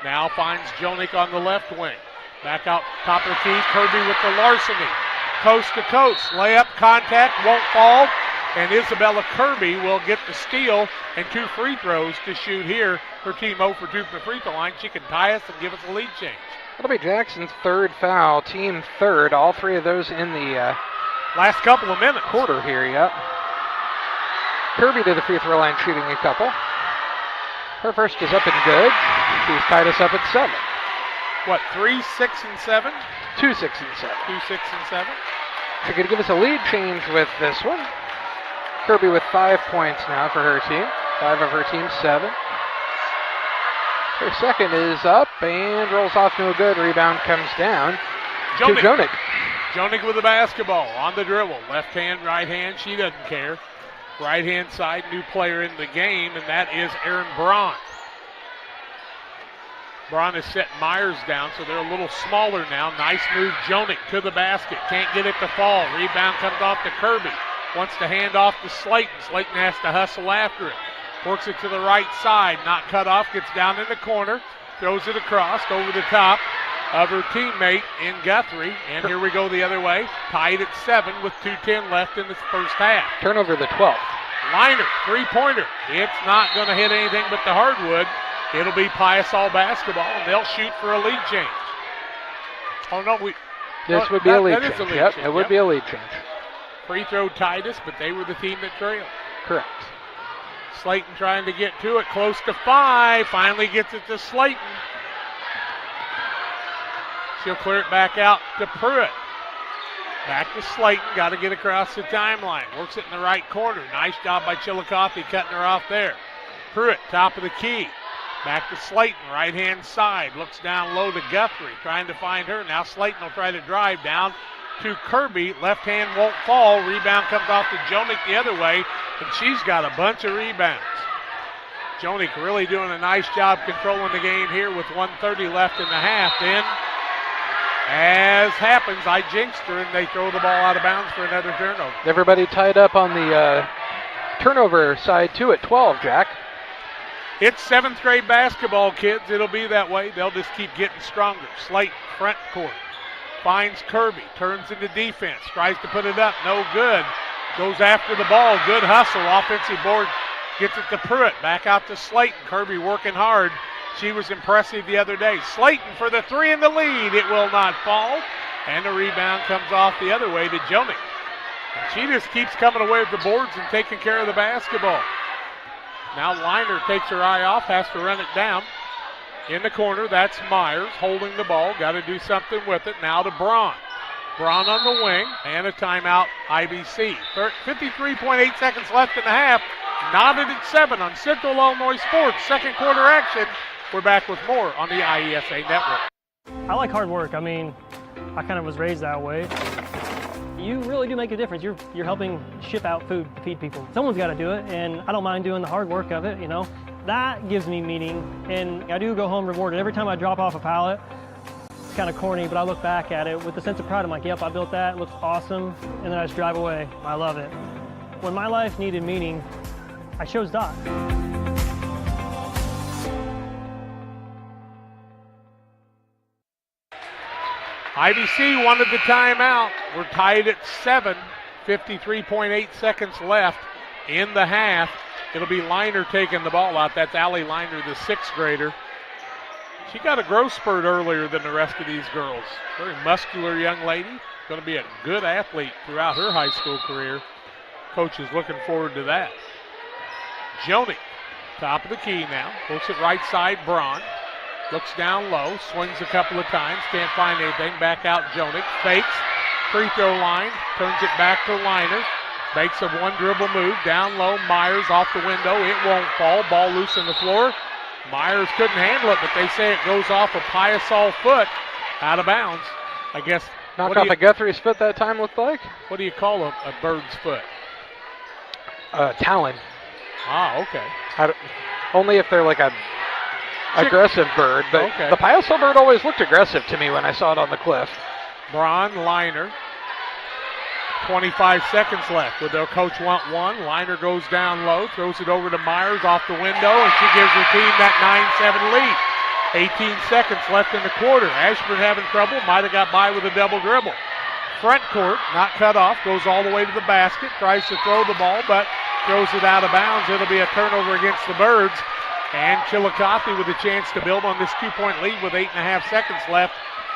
Now finds Jonick on the left wing. Back out top of the key, Kirby with the larceny. Coast to coast, layup, contact, won't fall. And Isabella Kirby will get the steal and 2 free throws to shoot here. Her team 0 for 2 from the free throw line. She can tie us and give us a lead change. That'll be Jackson's third foul, team third. All 3 of those in the last couple of minutes. Quarter here, yep. Kirby to the free throw line shooting a couple. Her first is up and good. She's tied us up at 7. What, 3, 6, and 7? 2, 6, and 7. 2, 6, and 7. She's going to give us a lead change with this one. Kirby with 5 points now for her team. 5 of her team's 7. Her second is up and rolls off no good. Rebound comes down to Jonick. Jonick with the basketball on the dribble. Left hand, right hand, she doesn't care. Right hand side, new player in the game, and that is Aaron Braun. Braun has set Myers down, so they're a little smaller now. Nice move, Jonick to the basket. Can't get it to fall. Rebound comes off to Kirby. Wants to hand off to Slayton. Slayton has to hustle after it. Works it to the right side. Not cut off. Gets down in the corner. Throws it across over the top of her teammate in Guthrie. And here we go the other way. Tied at 7 with 2:10 left in the first half. Turnover the 12th. Liner, three-pointer. It's not going to hit anything but the hardwood. It'll be Piasa basketball, and they'll shoot for a lead change. Oh, no. This would be a lead change. Yep, it would be a lead change. Free throw tied us, but they were the team that trailed. Correct. Slayton trying to get to it, close to 5. Finally gets it to Slayton. She'll clear it back out to Pruitt. Back to Slayton, got to get across the timeline. Works it in the right corner. Nice job by Chillicothe cutting her off there. Pruitt, top of the key. Back to Slayton, right-hand side. Looks down low to Guthrie, trying to find her. Now Slayton will try to drive down to Kirby. Left hand won't fall. Rebound comes off to Jonick the other way, and she's got a bunch of rebounds. Jonick really doing a nice job controlling the game here with 1:30 left in the half. Then, as happens, I jinxed her, and they throw the ball out of bounds for another turnover. Everybody tied up on the turnover side, too, at 12, Jack. It's 7th grade basketball, kids. It'll be that way. They'll just keep getting stronger. Slayton, front court. Finds Kirby, turns into defense, tries to put it up, no good. Goes after the ball, good hustle, offensive board, gets it to Pruitt, back out to Slayton. Kirby working hard. She was impressive the other day. Slayton for the 3 in the lead, it will not fall. And the rebound comes off the other way to Jonick. She just keeps coming away with the boards and taking care of the basketball. Now Liner takes her eye off, has to run it down. In the corner, that's Myers holding the ball. Got to do something with it. Now to Braun. Braun on the wing, and a timeout, IBC. 53.8 seconds left in the half. Knotted at 7 on Central Illinois Sports. Second quarter action. We're back with more on the IESA Network. I like hard work. I mean, I kind of was raised that way. You really do make a difference. You're helping ship out food to feed people. Someone's got to do it, and I don't mind doing the hard work of it, you know. That gives me meaning, and I do go home rewarded. Every time I drop off a pallet, it's kind of corny, but I look back at it with a sense of pride. I'm like, yep, I built that, it looks awesome, and then I just drive away. I love it. When my life needed meaning, I chose Doc. IBC wanted the timeout. We're tied at 7, 53.8 seconds left in the half. It'll be Liner taking the ball out. That's Allie Liner, the 6th grader. She got a growth spurt earlier than the rest of these girls. Very muscular young lady. Going to be a good athlete throughout her high school career. Coach is looking forward to that. Jonick, top of the key now. Looks at right side, Braun. Looks down low, swings a couple of times, can't find anything. Back out Jonik, fakes, free throw line, turns it back to Liner. Makes a one dribble move, down low, Myers off the window. It won't fall, ball loose on the floor. Myers couldn't handle it, but they say it goes off a Piasa foot out of bounds. I guess. Knocked off a Guthrie's foot that time, looked like. What do you call a bird's foot? Talon. Ah, okay. Only if they're like a aggressive bird, but okay. The Piasa bird always looked aggressive to me when I saw it on the cliff. Braun, Liner. 25 seconds left. Would their coach want one? Liner goes down low, throws it over to Myers off the window, and she gives her team that 9-7 lead. 18 seconds left in the quarter. Ashburn having trouble, might have got by with a double dribble. Front court, not cut off, goes all the way to the basket, tries to throw the ball, but throws it out of bounds. It'll be a turnover against the Birds. And Chillicothe with a chance to build on this 2-point lead with 8.5 seconds left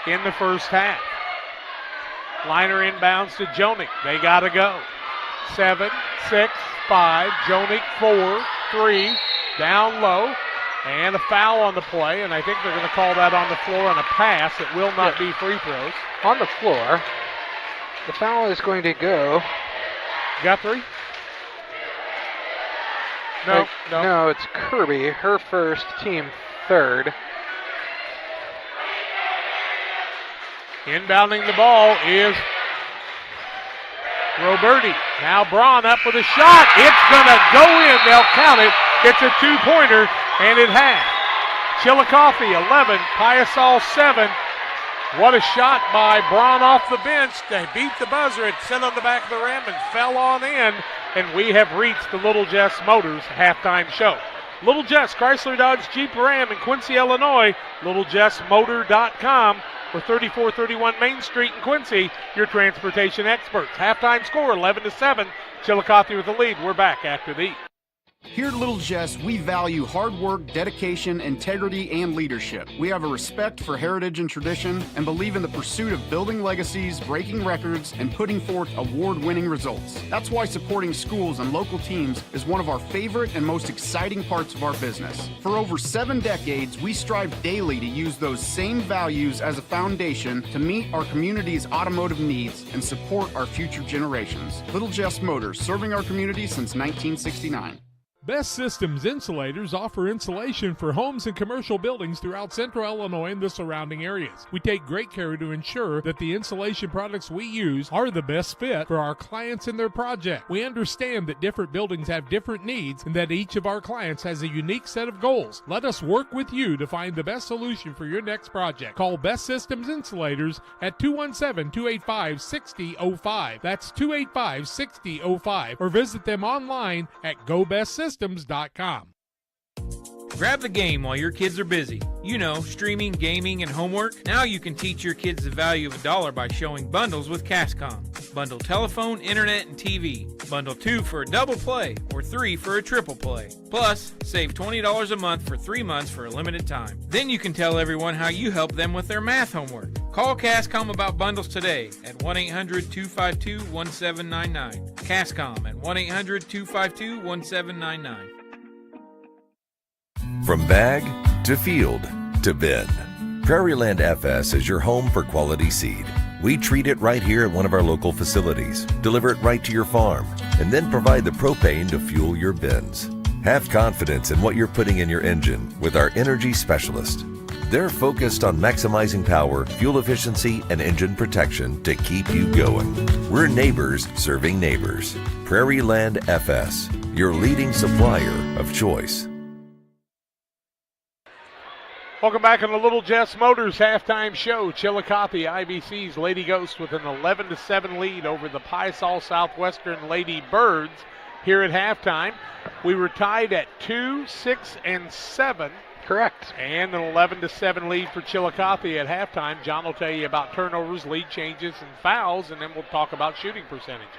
in the first half. Liner inbounds to Jonik. They got to go. 7, 6, 5. Jonik 4, 3. Down low. And a foul on the play. And I think they're going to call that on the floor on a pass. It will not be free throws. On the floor. The foul is going to go. Guthrie? No. No, it's Kirby. Her first, team third. Inbounding the ball is Roberti. Now Braun up with a shot. It's going to go in. They'll count it. It's a 2-pointer, and it has. Chillicothe 11, Piasa 7. What a shot by Braun off the bench. They beat the buzzer. It set on the back of the rim and fell on in. And we have reached the Little Jess Motors halftime show. Little Jess, Chrysler Dodge Jeep Ram in Quincy, Illinois. LittleJessMotor.com. For 3431 Main Street in Quincy, your transportation experts. Halftime score 11-7. Chillicothe with the lead. We're back after these. Here at Little Jess, we value hard work, dedication, integrity, and leadership. We have a respect for heritage and tradition and believe in the pursuit of building legacies, breaking records, and putting forth award-winning results. That's why supporting schools and local teams is one of our favorite and most exciting parts of our business. For over 7 decades, we strive daily to use those same values as a foundation to meet our community's automotive needs and support our future generations. Little Jess Motors, serving our community since 1969. Best Systems Insulators offer insulation for homes and commercial buildings throughout central Illinois and the surrounding areas. We take great care to ensure that the insulation products we use are the best fit for our clients and their project. We understand that different buildings have different needs and that each of our clients has a unique set of goals. Let us work with you to find the best solution for your next project. Call Best Systems Insulators at 217-285-6005. That's 285-6005. Or visit them online at GoBestSystems.com. Grab the game while your kids are busy. You know, streaming, gaming, and homework. Now you can teach your kids the value of $1 by showing bundles with Cascom. Bundle telephone, internet, and TV. Bundle 2 for a double play or 3 for a triple play. Plus, save $20 a month for 3 months for a limited time. Then you can tell everyone how you help them with their math homework. Call Cascom about bundles today at 1-800-252-1799. Cascom at 1-800-252-1799. From bag to field to bin, Prairieland FS is your home for quality seed. We treat it right here at one of our local facilities, deliver it right to your farm, and then provide the propane to fuel your bins. Have confidence in what you're putting in your engine with our energy specialist. They're focused on maximizing power, fuel efficiency, and engine protection to keep you going. We're neighbors serving neighbors. Prairieland FS, your leading supplier of choice. Welcome back on the Little Jess Motors halftime show. Chillicothe IBC's Lady Ghost with an 11-7 lead over the Piasa Southwestern Lady Birds here at halftime. We were tied at 2, 6, and 7. Correct. And an 11-7 lead for Chillicothe at halftime. John will tell you about turnovers, lead changes, and fouls, and then we'll talk about shooting percentages.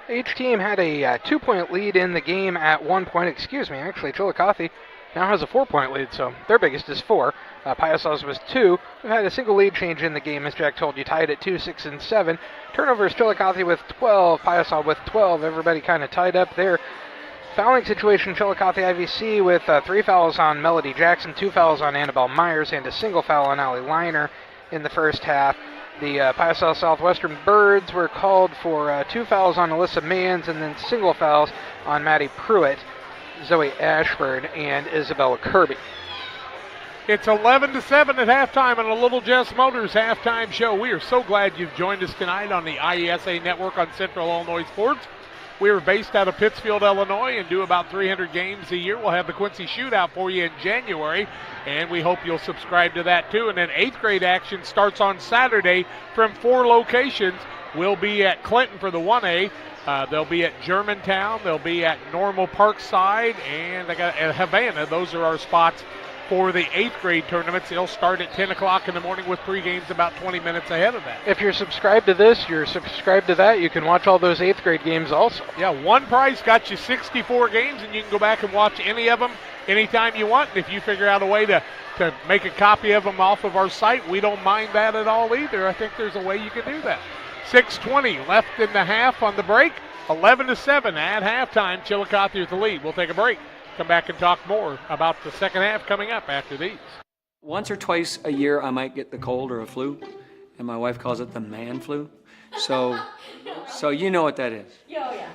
Each team had a 2-point lead in the game at one point. Actually, Chillicothe now has a 4-point lead, so their biggest is 4. Piasa's was 2. We've had a single lead change in the game, as Jack told you, tied at 2, 6, and 7. Turnovers, Chillicothe with 12, Piasa with 12. Everybody kind of tied up there. Fouling situation, Chillicothe IVC with 3 fouls on Melody Jackson, 2 fouls on Annabelle Myers, and a single foul on Allie Liner in the first half. The Piasa Southwestern Birds were called for 2 fouls on Alyssa Mans and then single fouls on Maddie Pruitt, Zoe Ashford, and Isabella Kirby. It's 11-7 at halftime on a Little Jess Motors halftime show. We are so glad you've joined us tonight on the IESA Network on Central Illinois Sports. We are based out of Pittsfield, Illinois, and do about 300 games a year. We'll have the Quincy Shootout for you in January, and we hope you'll subscribe to that too. And then 8th grade action starts on Saturday from 4 locations. We'll be at Clinton for the 1A. They'll be at Germantown. They'll be at Normal Parkside, and at Havana. Those are our spots for the 8th grade tournaments. They'll start at 10 o'clock in the morning with pre-games about 20 minutes ahead of that. If you're subscribed to this, you're subscribed to that, you can watch all those 8th grade games also. Yeah, one price got you 64 games, and you can go back and watch any of them anytime you want. And if you figure out a way to make a copy of them off of our site, we don't mind that at all either. I think there's a way you can do that. 6:20 left in the half on the break. 11-7 at halftime. Chillicothe with the lead. We'll take a break. Come back and talk more about the second half coming up after these. Once or twice a year I might get the cold or a flu, and my wife calls it the man flu. So you know what that is. Yeah.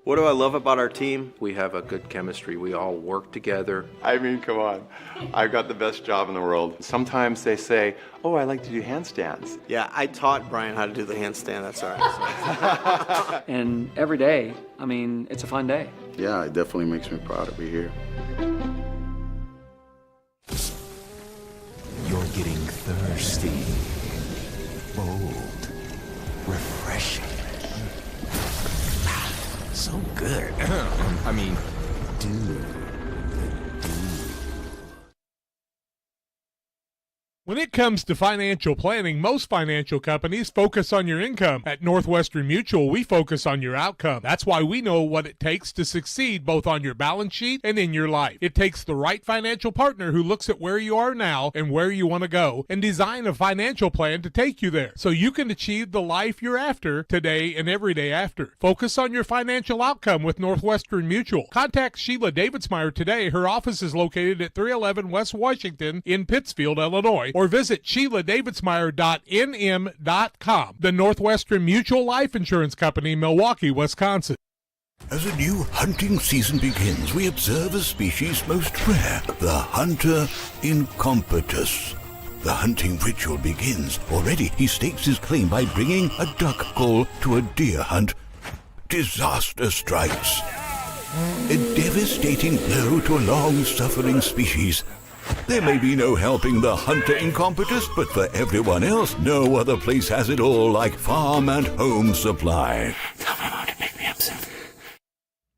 What do I love about our team? We have a good chemistry. We all work together. I mean, come on. I've got the best job in the world. Sometimes they say, oh, I like to do handstands. Yeah, I taught Brian how to do the handstand. That's all right. And every day, I mean, it's a fun day. Yeah, it definitely makes me proud to be here. You're getting thirsty. Bold. Refreshing. So good. I mean, dude. When it comes to financial planning, most financial companies focus on your income. At Northwestern Mutual, we focus on your outcome. That's why we know what it takes to succeed both on your balance sheet and in your life. It takes the right financial partner who looks at where you are now and where you want to go and design a financial plan to take you there so you can achieve the life you're after today and every day after. Focus on your financial outcome with Northwestern Mutual. Contact Sheila Davidsmeyer today. Her office is located at 311 West Washington in Pittsfield, Illinois, or visit SheilaDavidsmeyer.nm.com. The Northwestern Mutual Life Insurance Company, Milwaukee, Wisconsin. As a new hunting season begins, we observe a species most rare, the hunter incompetus. The hunting ritual begins. Already he stakes his claim by bringing a duck call to a deer hunt. Disaster strikes. A devastating blow to a long-suffering species. There may be no helping the hunter incompetus, but for everyone else, no other place has it all like Farm and Home Supply. Tell my mom to pick me up soon.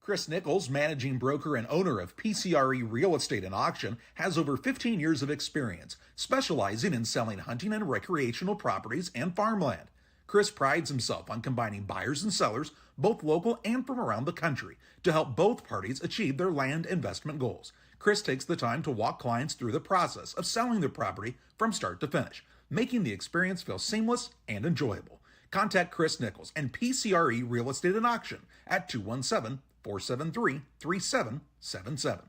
Chris Nichols, managing broker and owner of PCRE Real Estate and Auction, has over 15 years of experience, specializing in selling hunting and recreational properties and farmland. Chris prides himself on combining buyers and sellers, both local and from around the country, to help both parties achieve their land investment goals. Chris takes the time to walk clients through the process of selling their property from start to finish, making the experience feel seamless and enjoyable. Contact Chris Nichols and PCRE Real Estate and Auction at 217-473-3777.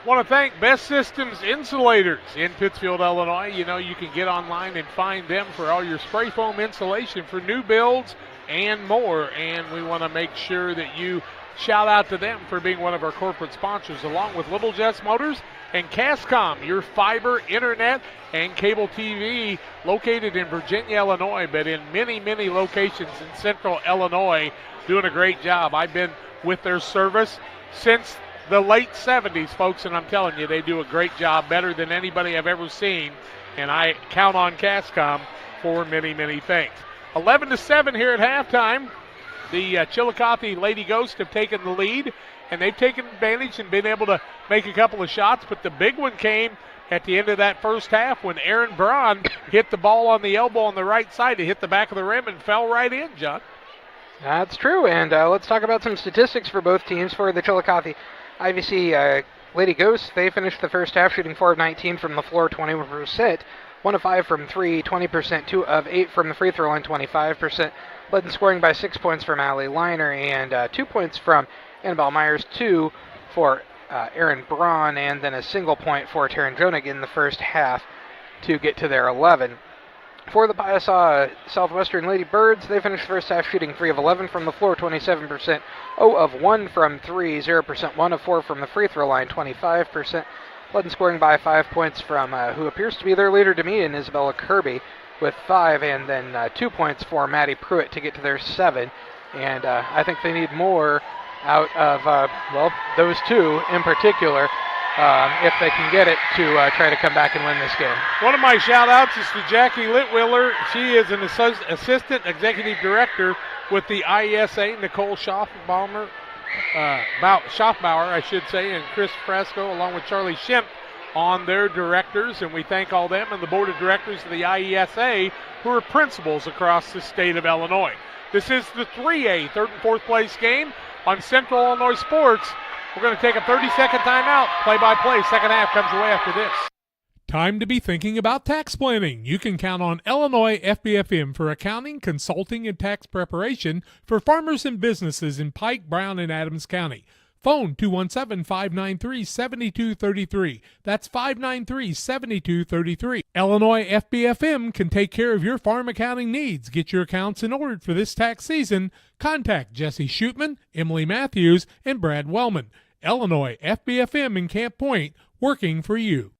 Want to thank Best Systems Insulators in Pittsfield, Illinois. You know, you can get online and find them for all your spray foam insulation for new builds and more. And we want to make sure that you shout out to them for being one of our corporate sponsors, along with Little Jess Motors and Cascom, your fiber, internet, and cable TV located in Virginia, Illinois, but in many, many locations in central Illinois, doing a great job. I've been with their service since the late 70s, folks, and I'm telling you, they do a great job, better than anybody I've ever seen, and I count on Cascom for many, many things. 11-7 here at halftime. The Chillicothe Lady Ghosts have taken the lead, and they've taken advantage and been able to make a couple of shots, but the big one came at the end of that first half when Aaron Braun hit the ball on the elbow on the right side. It hit the back of the rim and fell right in, John. That's true, and let's talk about some statistics for both teams. For the Chillicothe IVC Lady Ghosts, they finished the first half shooting 4 of 19 from the floor, 21%, 1 of 5 from 3, 20%, 2 of 8 from the free throw line, 25%. Led in scoring by 6 points from Allie Liner and 2 points from Annabelle Myers, 2 for Erin Braun, and then a single point for Taryn Jonig in the first half to get to their 11. For the Piasa Southwestern Lady Birds, they finished the first half shooting 3 of 11 from the floor, 27%, 0 of 1 from 3, 0%, 1 of 4 from the free throw line, 25%. Led in scoring by 5 points from who appears to be their leader to me, in Isabella Kirby, with 5, and then 2 points for Maddie Pruitt to get to their 7. And I think they need more out of, those two in particular, if they can get it, to try to come back and win this game. One of my shout-outs is to Jackie Litwiller. She is an assistant executive director with the IESA, Nicole Schaffbauer, I should say, and Chris Fresco, along with Charlie Schimpf, on their directors, and we thank all them and the board of directors of the IESA, who are principals across the state of Illinois. This is the 3A, third and fourth place game on Central Illinois Sports. We're going to take a 30-second timeout. Play-by-play. Second half comes away after this. Time to be thinking about tax planning. You can count on Illinois FBFM for accounting, consulting, and tax preparation for farmers and businesses in Pike, Brown, and Adams County. Phone 217-593-7233. That's 593-7233. Illinois FBFM can take care of your farm accounting needs. Get your accounts in order for this tax season. Contact Jesse Shootman, Emily Matthews, and Brad Wellman. Illinois FBFM in Camp Point, working for you.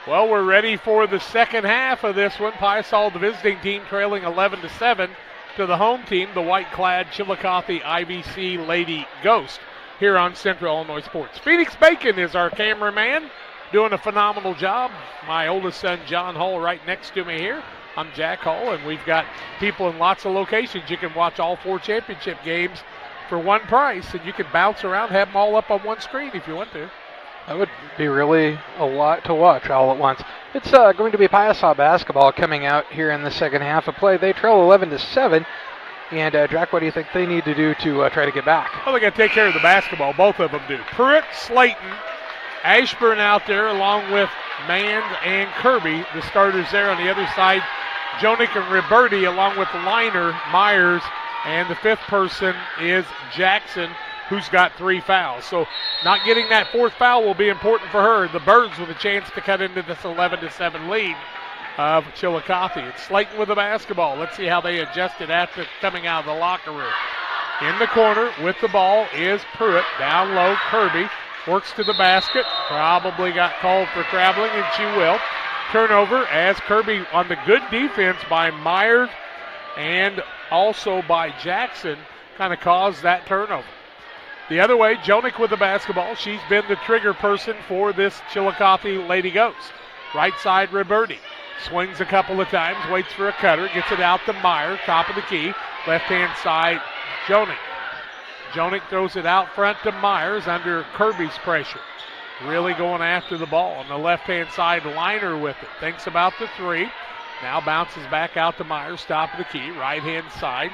Well, we're ready for the second half of this one. Piasa, the visiting team, trailing 11-7 to the home team, the white-clad Chillicothe IVC Lady Ghost, here on Central Illinois Sports. Phoenix Bacon is our cameraman, doing a phenomenal job. My oldest son, John Hull, right next to me here. I'm Jack Hull, and we've got people in lots of locations. You can watch all 4 championship games for one price, and you can bounce around, have them all up on one screen if you want to. That would be really a lot to watch all at once. It's going to be Piasa basketball coming out here in the second half of play. They trail 11-7. And, Jack, what do you think they need to do to try to get back? Well, they got to take care of the basketball. Both of them do. Pruitt, Slayton, Ashburn out there along with Mand and Kirby, the starters there. On the other side, Jonik and Roberti along with Liner, Myers, and the fifth person is Jackson, who's got 3 fouls. So not getting that 4th foul will be important for her. The Birds with a chance to cut into this 11-7 lead of Chillicothe. It's Slayton with the basketball. Let's see how they adjusted after coming out of the locker room. In the corner with the ball is Pruitt. Down low, Kirby works to the basket. Probably got called for traveling, and she will. Turnover as Kirby on the good defense by Myers and also by Jackson kind of caused that turnover. The other way, Jonik with the basketball. She's been the trigger person for this Chillicothe Lady Ghost. Right side, Roberti. Swings a couple of times, waits for a cutter, gets it out to Meyer, top of the key. Left-hand side, Jonik. Jonik throws it out front to Myers under Kirby's pressure. Really going after the ball. On the left-hand side, Liner with it. Thinks about the 3. Now bounces back out to Myers, top of the key, right-hand side.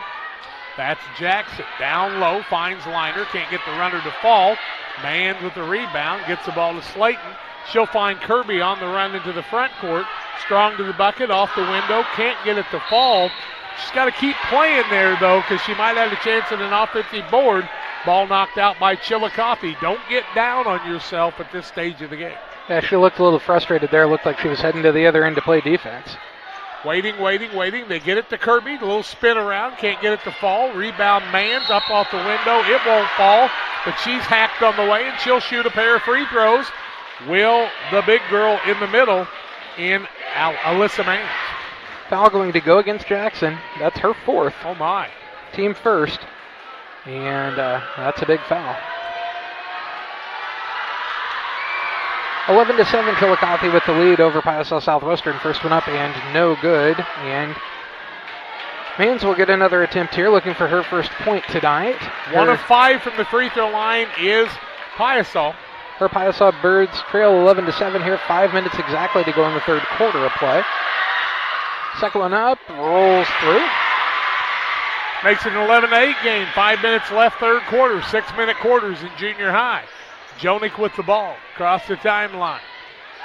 That's Jackson. Down low, finds Liner. Can't get the runner to fall. Mans with the rebound. Gets the ball to Slayton. She'll find Kirby on the run into the front court. Strong to the bucket, off the window. Can't get it to fall. She's got to keep playing there, though, because she might have a chance at an offensive board. Ball knocked out by Chillicothe. Don't get down on yourself at this stage of the game. Yeah, she looked a little frustrated there. Looked like she was heading to the other end to play defense. Waiting. They get it to Kirby. A little spin around. Can't get it to fall. Rebound, Mans up off the window. It won't fall, but she's hacked on the way, and she'll shoot a pair of free throws. Will the big girl in the middle in Alyssa Mans. Foul going to go against Jackson. That's her 4th. Oh, my. Team first. And that's a big foul. 11-7 Chillicothe with the lead over Piasa Southwestern. First one up and no good. And Mans will get another attempt here, looking for her first point tonight. 1 of 5 from the free throw line is Piasa. Her Piasa Birds trail 11-7 here. 5 minutes exactly to go in the third quarter of play. Second one up, rolls through. Makes it an 11-8 game. 5 minutes left third quarter. 6-minute quarters in junior high. Jonik with the ball across the timeline.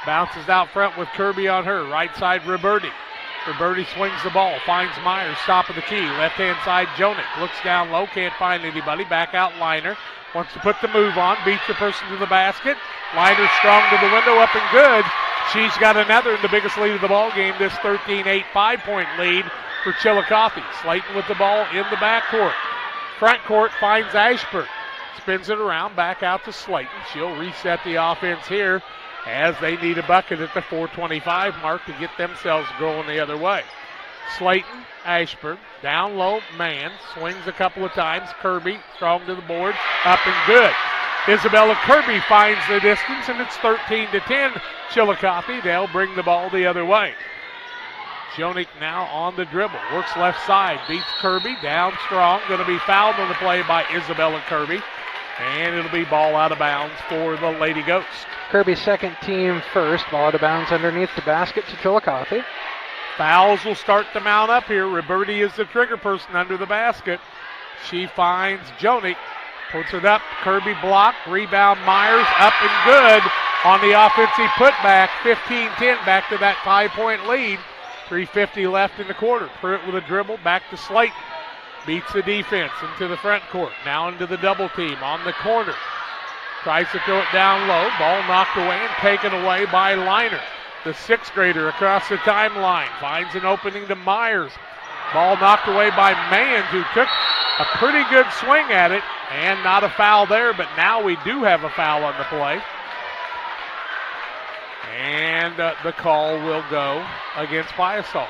Bounces out front with Kirby on her. Right side, Roberti. Roberti swings the ball, finds Myers, top of the key. Left-hand side, Jonik looks down low, can't find anybody. Back out, Liner. Wants to put the move on, beats the person to the basket. Liner strong to the window, up and good. She's got another in the biggest lead of the ball game, this 13-8 5-point lead for Chillicothe. Slayton with the ball in the backcourt. Front court finds Ashburn. Spins it around, back out to Slayton. She'll reset the offense here as they need a bucket at the 4:25 mark to get themselves going the other way. Slayton, Ashburn, down low, man, swings a couple of times. Kirby, strong to the board, up and good. Isabella Kirby finds the distance, and it's 13-10 Chillicothe. They'll bring the ball the other way. Jonik now on the dribble, works left side, beats Kirby, down strong, going to be fouled on the play by Isabella Kirby, and it'll be ball out of bounds for the Lady Ghost. Kirby's second team first, ball out of bounds underneath the basket to Chillicothe. Fouls will start to mount up here. Roberti is the trigger person under the basket. She finds Jonik, puts it up, Kirby block, rebound Myers, up and good on the offensive putback. 15-10, back to that 5-point lead. 3:50 left in the quarter. Pruitt with a dribble, back to Slayton. Beats the defense into the front court. Now into the double team on the corner. Tries to throw it down low. Ball knocked away and taken away by Liner. The sixth grader across the timeline. Finds an opening to Myers. Ball knocked away by Mans, who took a pretty good swing at it. And not a foul there, but now we do have a foul on the play. And the call will go against Piasa.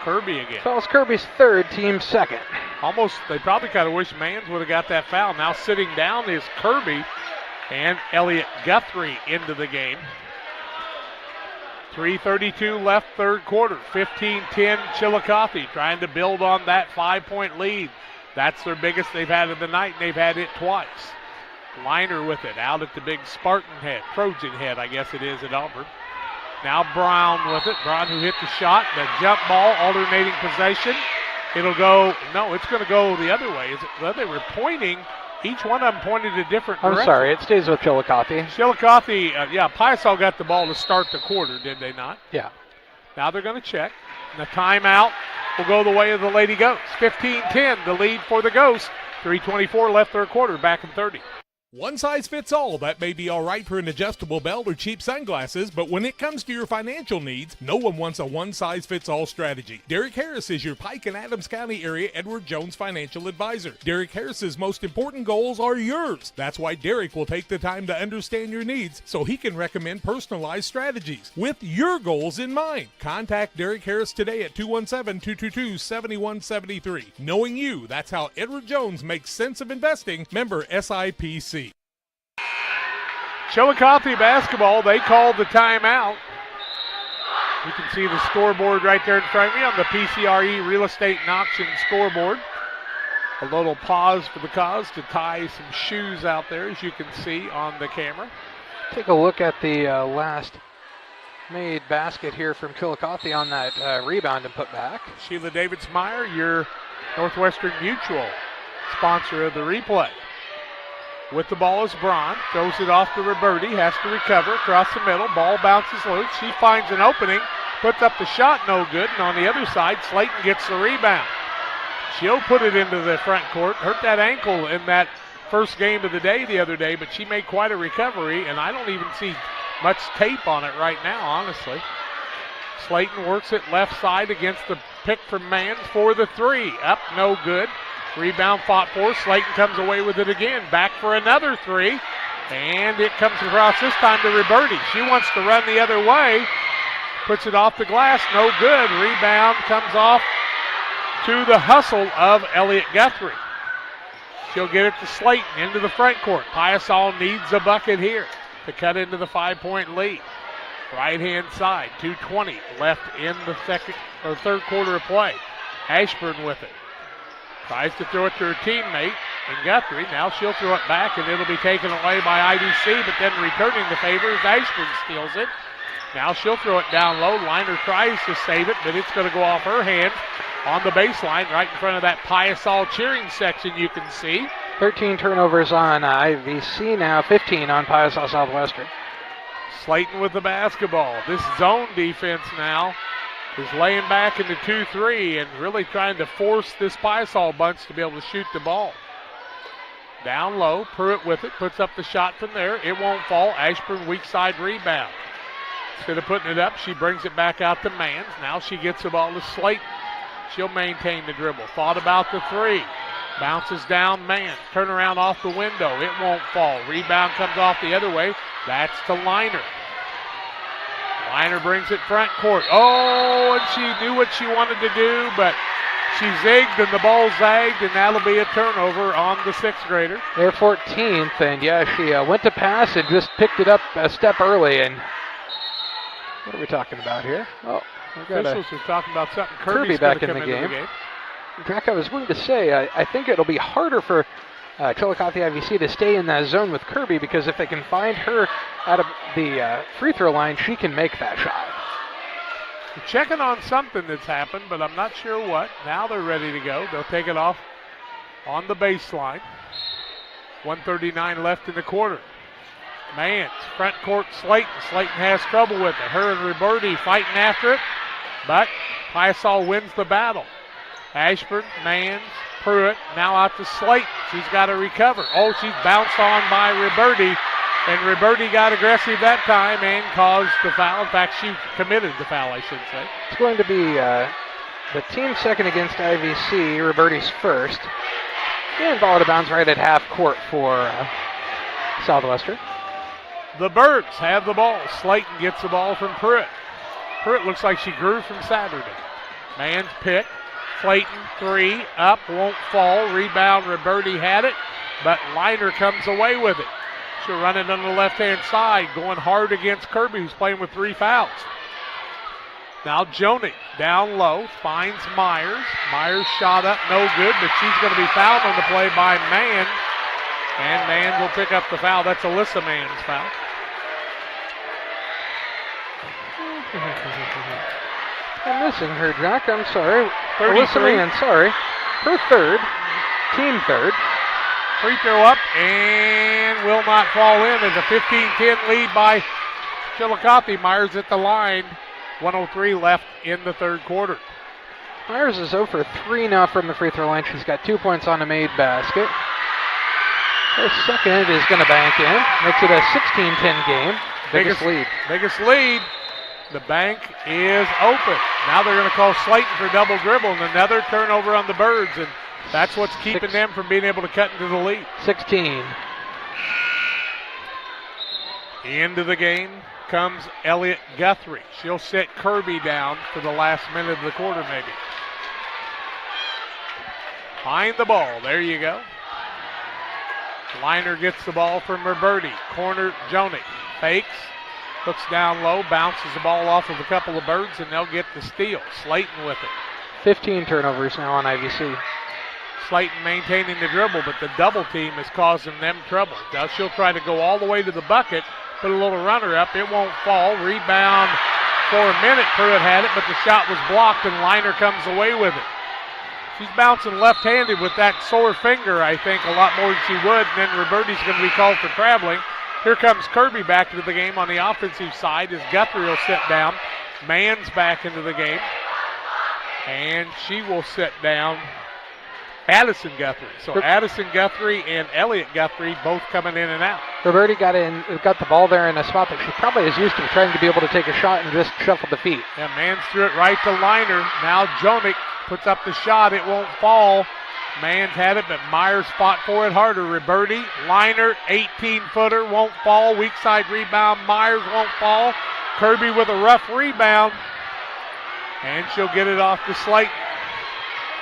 Kirby again. Foul's Kirby's third, team second. Almost, they probably kind of wish Mans would have got that foul. Now sitting down is Kirby and Elliott Guthrie into the game. 3:32 left, third quarter. 15-10 Chillicothe trying to build on that 5-point lead. That's their biggest they've had of the night, and they've had it twice. Liner with it, out at the big Spartan head, Trojan head, I guess it is at Auburn. Now Brown with it. Brown who hit the shot, the jump ball, alternating possession. It'll go, no, it's going to go the other way. Well, they were pointing, each one of them pointed a different direction. I'm sorry, it stays with Chillicothe. Chillicothe, Piasa got the ball to start the quarter, did they not? Yeah. Now they're going to check. And the timeout will go the way of the Lady Ghosts. 15-10, the lead for the Ghosts. 3:24 left third quarter, back in 30. One size fits all. That may be all right for an adjustable belt or cheap sunglasses, but when it comes to your financial needs, no one wants a one-size-fits-all strategy. Derek Harris is your Pike and Adams County area Edward Jones financial advisor. Derek Harris's most important goals are yours. That's why Derek will take the time to understand your needs so he can recommend personalized strategies with your goals in mind. Contact Derek Harris today at 217-222-7173. Knowing you, that's how Edward Jones makes sense of investing. Member SIPC. Chillicothe basketball, they called the timeout. You can see the scoreboard right there in front of me on the PCRE Real Estate and Auction scoreboard. A little pause for the cause to tie some shoes out there, as you can see on the camera. Take a look at the last made basket here from Chillicothe on that rebound and put back. Sheila Davids-Meyer, your Northwestern Mutual sponsor of the replay. With the ball is Braun, throws it off to Roberti, has to recover across the middle, ball bounces loose, she finds an opening, puts up the shot, no good, and on the other side, Slayton gets the rebound. She'll put it into the front court, hurt that ankle in that first game of the day the other day, but she made quite a recovery, and I don't even see much tape on it right now, honestly. Slayton works it left side against the pick from Mans for the three, up, no good. Rebound fought for. Slayton comes away with it again. Back for another three. And it comes across this time to Roberti. She wants to run the other way. Puts it off the glass. No good. Rebound comes off to the hustle of Elliott Guthrie. She'll get it to Slayton into the front court. Piasa needs a bucket here to cut into the 5-point lead. Right-hand side. 2:20 left in the third quarter of play. Ashburn with it. Tries to throw it to her teammate and Guthrie. Now she'll throw it back, and it'll be taken away by IDC, but then returning the favor as Ashburn steals it. Now she'll throw it down low. Liner tries to save it, but it's going to go off her hand on the baseline right in front of that Piasa cheering section you can see. 13 turnovers on IVC now, 15 on Piasa Southwestern. Slayton with the basketball. This zone defense now is laying back into 2-3 and really trying to force this Piasa bunch to be able to shoot the ball. Down low, Pruitt with it, puts up the shot from there. It won't fall. Ashburn weak side rebound. Instead of putting it up, she brings it back out to Mans. Now she gets the ball to Slayton. She'll maintain the dribble. Thought about the three. Bounces down, Mans. Turn around off the window. It won't fall. Rebound comes off the other way. That's to Liner. Liner brings it front court. Oh, and she knew what she wanted to do, but she zigged and the ball zagged, and that'll be a turnover on the sixth grader. They're 14th, and yeah, she went to pass and just picked it up a step early. And what are we talking about here? Oh, we got officials are talking about something. Kirby back in the game. Jack, I was going to say, I think it'll be harder for Chillicothe IVC to stay in that zone with Kirby, because if they can find her out of the free throw line, she can make that shot. They're checking on something that's happened, but I'm not sure what. Now they're ready to go. They'll take it off on the baseline. 1:39 left in the quarter. Mans, front court, Slayton. Slayton has trouble with it. Her and Roberti fighting after it, but Piasa wins the battle. Ashburn, Mans, Pruitt, now out to Slayton. She's got to recover. Oh, she's bounced on by Roberti, and Roberti got aggressive that time and caused the foul. In fact, she committed the foul, I should say. It's going to be the team second against IVC, Roberti's first. And ball out of bounds right at half court for Southwestern. The Birds have the ball. Slayton gets the ball from Pruitt. Pruitt looks like she grew from Saturday. Mans pick. Slayton, three, up, won't fall. Rebound, Roberti had it, but Liner comes away with it. She'll run it on the left-hand side, going hard against Kirby, who's playing with 3 fouls. Now Joni down low, finds Myers. Myers shot up, no good, but she's going to be fouled on the play by Mann. And Mann will pick up the foul. That's Alyssa Mann's foul. I'm missing her, Jack. I'm sorry. Alyssa Mann, sorry. Her third. Team third. Free throw up and will not fall in. There's a 15-10 lead by Chillicothe. Myers at the line. 1:03 left in the third quarter. Myers is 0 for 3 now from the free throw line. She's got 2 points on a made basket. Her second is going to bank in. Makes it a 16-10 game. Biggest lead. Biggest lead. The bank is open. Now they're going to call Slayton for double dribble, and another turnover on the Birds, and that's what's keeping them from being able to cut into the lead. 16. Into the game comes Elliott Guthrie. She'll sit Kirby down for the last minute of the quarter, maybe. Find the ball. There you go. Liner gets the ball from Roberti. Corner, Joni. Fakes. Looks down low, bounces the ball off of a couple of Birds, and they'll get the steal. Slayton with it. 15 turnovers now on IVC. Slayton maintaining the dribble, but the double team is causing them trouble. Now she'll try to go all the way to the bucket, put a little runner up. It won't fall. Rebound for a minute. Pruitt had it, but the shot was blocked, and Liner comes away with it. She's bouncing left-handed with that sore finger, I think, a lot more than she would, and then Roberti's going to be called for traveling. Here comes Kirby back into the game on the offensive side as Guthrie will sit down. Mann's back into the game. And she will sit down. Addison Guthrie. So Addison Guthrie and Elliott Guthrie both coming in and out. Roberti got the ball there in a spot that she probably is used to, trying to be able to take a shot and just shuffle the feet. Yeah, Mann's threw it right to Liner. Now Jonick puts up the shot. It won't fall. Mann's had it, but Myers fought for it harder. Roberti, Liner, 18-footer, won't fall. Weak side rebound. Myers won't fall. Kirby with a rough rebound. And she'll get it off to Slayton.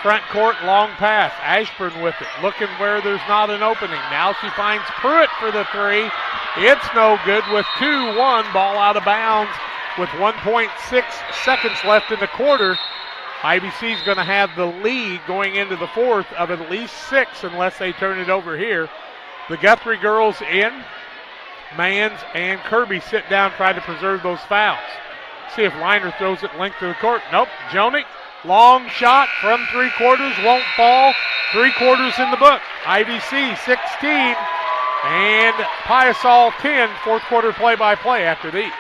Front court, long pass. Ashburn with it, looking where there's not an opening. Now she finds Pruitt for the three. It's no good with 2-1. Ball out of bounds with 1.6 seconds left in the quarter. IBC is going to have the lead going into the fourth of at least 6 unless they turn it over here. The Guthrie girls in. Mans and Kirby sit down, try to preserve those fouls. See if Liner throws it length of the court. Nope. Jonick, long shot from 3/4, won't fall. 3/4 in the book. IBC 16, And Piasa 10, fourth quarter play-by-play after these.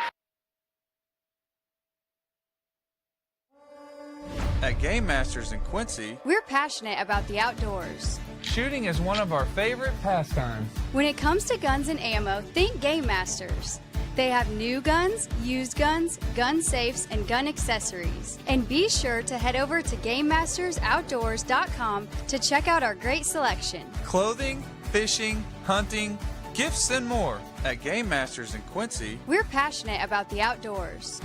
At Game Masters in Quincy, We're passionate about the outdoors. Shooting is one of our favorite pastimes. When it comes to guns and ammo, think Game Masters. They have new guns, used guns, gun safes, and gun accessories. And be sure to head over to GameMastersOutdoors.com to check out our great selection. clothing, fishing, hunting, gifts, and more. At Game Masters in Quincy, We're passionate about the outdoors.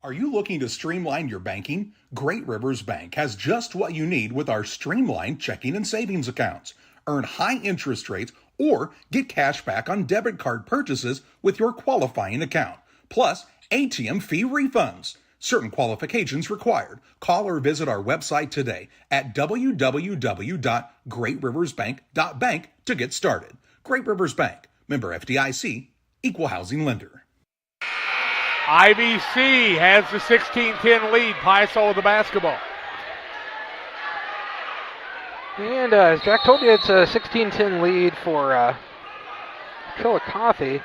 Are you looking to streamline your banking? Great Rivers Bank has just what you need with our streamlined checking and savings accounts. Earn high interest rates or get cash back on debit card purchases with your qualifying account. Plus, ATM fee refunds. Certain qualifications required. Call or visit our website today at www.greatriversbank.bank to get started. Great Rivers Bank, member FDIC, equal housing lender. IBC has the 16-10 lead. Piasa with the basketball. And as Jack told you, it's a 16-10 lead for Chillicothe.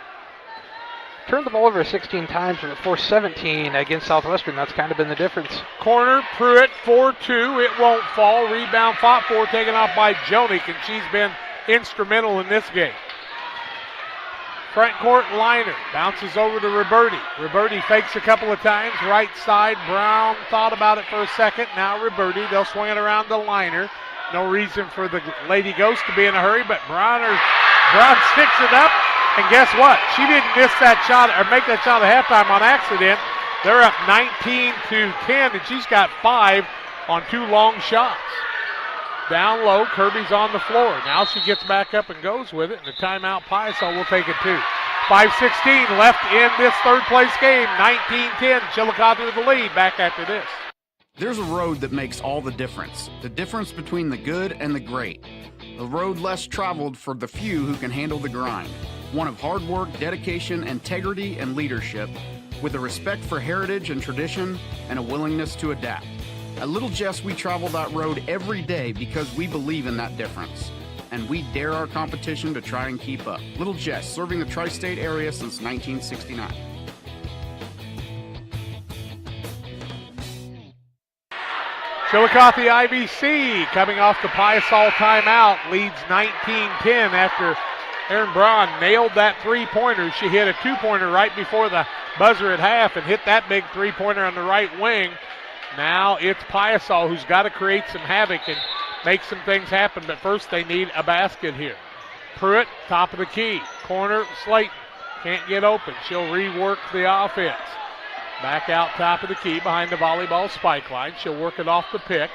Turned the ball over 16 times for 17 against Southwestern. That's kind of been the difference. Corner, Pruitt, 4-2. It won't fall. Rebound fought for, taken off by Jonick, and she's been instrumental in this game. Front court, Liner bounces over to Roberti. Roberti fakes a couple of times. Right side, Brown thought about it for a second. Now Roberti, they'll swing it around to Liner. No reason for the Lady Ghost to be in a hurry, but Brown sticks it up. And guess what? She didn't miss that shot or make that shot at halftime on accident. They're up 19-10, and she's got 5 on 2 long shots. Down low, Kirby's on the floor. Now she gets back up and goes with it, and the timeout, Piasa will take it too. 5:16 left in this third place game. 19-10, Chillicothe with the lead. Back after this. There's a road that makes all the difference between the good and the great. A road less traveled for the few who can handle the grind. One of hard work, dedication, integrity, and leadership, with a respect for heritage and tradition and a willingness to adapt. At Little Jess, we travel that road every day because we believe in that difference. And we dare our competition to try and keep up. Little Jess, serving the tri-state area since 1969. Chillicothe IVC coming off the Piasa timeout, leads 19-10 after Aaron Braun nailed that three-pointer. She hit a two-pointer right before the buzzer at half and hit that big three-pointer on the right wing. Now it's Piasa who's got to create some havoc and make some things happen, but first they need a basket here. Pruitt, top of the key. Corner, Slayton. Can't get open. She'll rework the offense. Back out top of the key behind the volleyball spike line. She'll work it off the pick.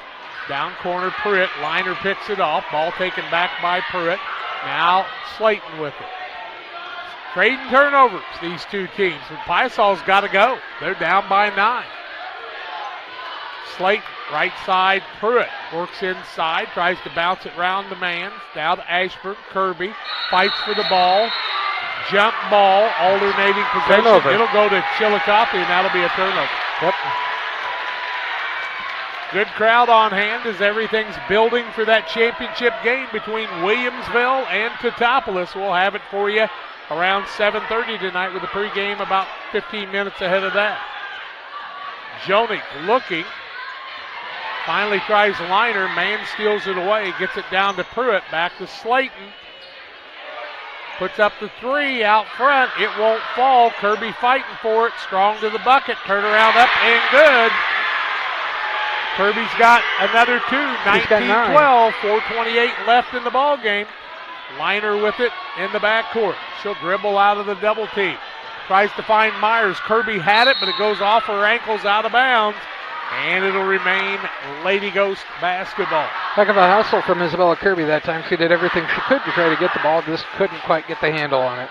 Down corner, Pruitt. Liner picks it off. Ball taken back by Pruitt. Now Slayton with it. Trading turnovers, these two teams. But Piasa's got to go. They're down by 9. Slayton, right side, Pruitt works inside, tries to bounce it round the man. Down to Ashburn, Kirby fights for the ball. Jump ball, alternating possession. Turnover. It'll go to Chillicothe, and that'll be a turnover. Yep. Good crowd on hand as everything's building for that championship game between Williamsville and Teutopolis. We'll have it for you around 7:30 tonight with the pregame about 15 minutes ahead of that. Jonick looking. Finally tries Liner. Man steals it away. Gets it down to Pruitt. Back to Slayton. Puts up the three out front. It won't fall. Kirby fighting for it. Strong to the bucket. Turnaround up and good. Kirby's got another two. 19-12. 4:28 left in the ball game. Liner with it in the backcourt. She'll dribble out of the double team. Tries to find Myers. Kirby had it, but it goes off her ankles out of bounds. And it'll remain Lady Ghost basketball. Heck of a hustle from Isabella Kirby that time. She did everything she could to try to get the ball, just couldn't quite get the handle on it.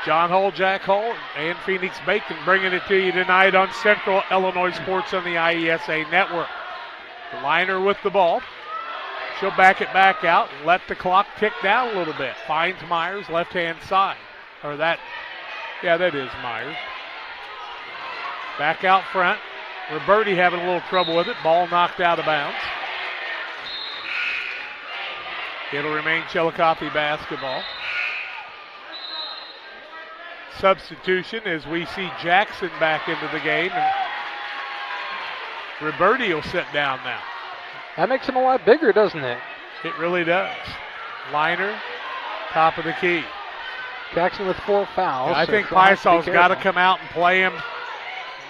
John Hull, Jack Hull, and Phoenix Bacon bringing it to you tonight on Central Illinois Sports on the IESA Network. Liner with the ball. She'll back it back out and let the clock tick down a little bit. Finds Myers, left-hand side. That is Myers. Back out front. Roberti having a little trouble with it. Ball knocked out of bounds. It'll remain Chillicothe basketball. Substitution as we see Jackson back into the game, and Roberti will sit down now. That makes him a lot bigger, doesn't it? It really does. Liner, top of the key. Jackson with 4 fouls. Yeah, I think Piasa's got to come out and play him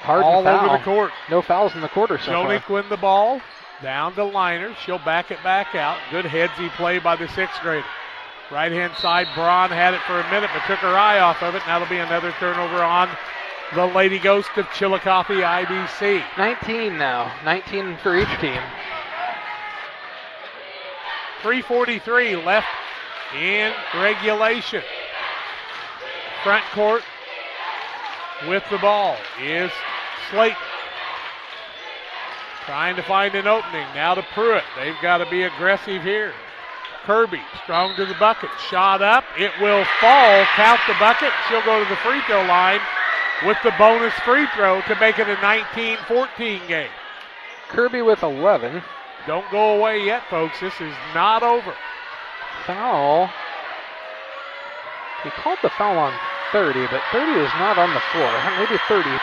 all over the court. No fouls in the quarter so far. Jonick win the ball. Down to Liner. She'll back it back out. Good headsy play by the 6th grader. Right-hand side, Braun had it for a minute, but took her eye off of it. Now it'll be another turnover on the Lady Ghost of Chillicothe IBC. 19 now. 19 for each team. 3:43 left in regulation. Front court with the ball is Slayton. Trying to find an opening. Now to Pruitt. They've got to be aggressive here. Kirby, strong to the bucket. Shot up. It will fall. Count the bucket. She'll go to the free throw line with the bonus free throw to make it a 19-14 game. Kirby with 11. Don't go away yet, folks. This is not over. Foul. He called the foul on 30, but 30 is not on the floor. Maybe 30.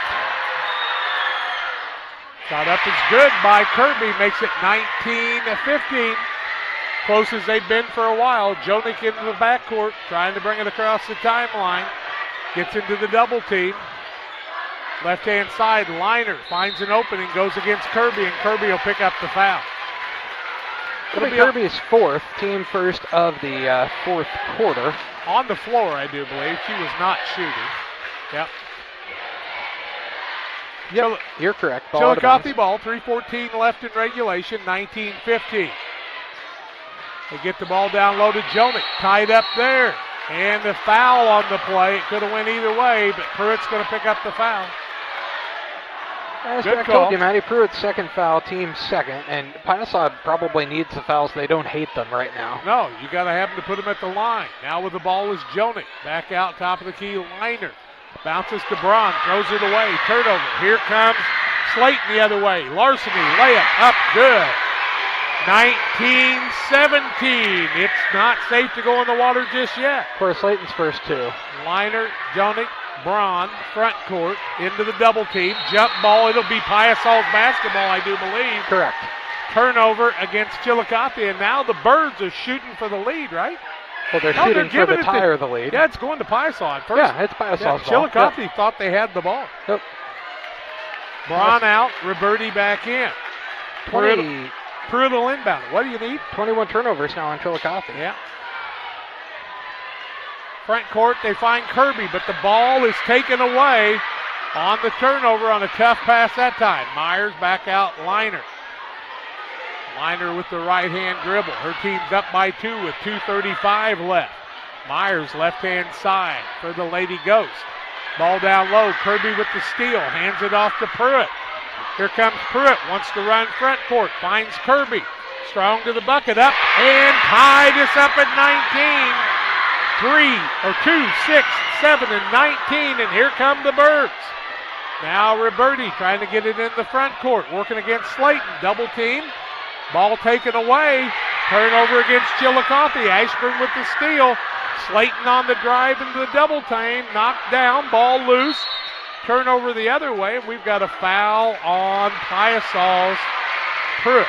Shot up is good by Kirby. Makes it 19-15. Close as they've been for a while. Jonick into the backcourt, trying to bring it across the timeline. Gets into the double team. Left-hand side, Liner finds an opening, goes against Kirby, and Kirby will pick up the foul. It'll be Kirby's 4th, team first of the 4th quarter. On the floor, I do believe. She was not shooting. Yep. Yep, you're correct. Chillicothe ball, 3:14 left in regulation, 19-15. They get the ball down low to Jonick, tied up there. And the foul on the play. It could have went either way, but Pruitt's going to pick up the foul. As Good I call. told you, Maddie, Pruitt's 2nd foul, team 2nd, and Piasa probably needs the fouls. They don't hate them right now. No, you got to have them to put them at the line. Now with the ball is Jonick. Back out, top of the key, Liner. Bounces to Braun, throws it away, turnover. Here comes Slayton the other way. Larceny, layup, up, good. 19-17. It's not safe to go in the water just yet. For Slayton's first 2. Liner, Jonick, Braun, front court, into the double team. Jump ball, it'll be Piasa's basketball, I do believe. Correct. Turnover against Chillicothe, and now the Birds are shooting for the lead, right? Well, they're shooting for the tie or the lead. Yeah, it's going to Piasa first. Yeah, it's Piasa's ball. Chillicothe thought they had the ball. Yep. Braun out, Roberti back in. 20. Pruitt will inbound. What do you need? 21 turnovers now on Chillicothe. Yeah. Front court, they find Kirby, but the ball is taken away on the turnover on a tough pass that time. Myers back out, Liner. Liner with the right-hand dribble. Her team's up by 2 with 2:35 left. Myers left-hand side for the Lady Ghost. Ball down low, Kirby with the steal, hands it off to Pruitt. Here comes Pruitt, wants to run front court, finds Kirby. Strong to the bucket, up, and tied us up at 19. 2, 6, 7, and 19, and here come the Birds. Now Roberti trying to get it in the front court, working against Slayton, double team. Ball taken away, turnover against Chillicothe. Ashburn with the steal. Slayton on the drive into the double team, knocked down, ball loose. Turnover the other way, and we've got a foul on Piasa's Pruitt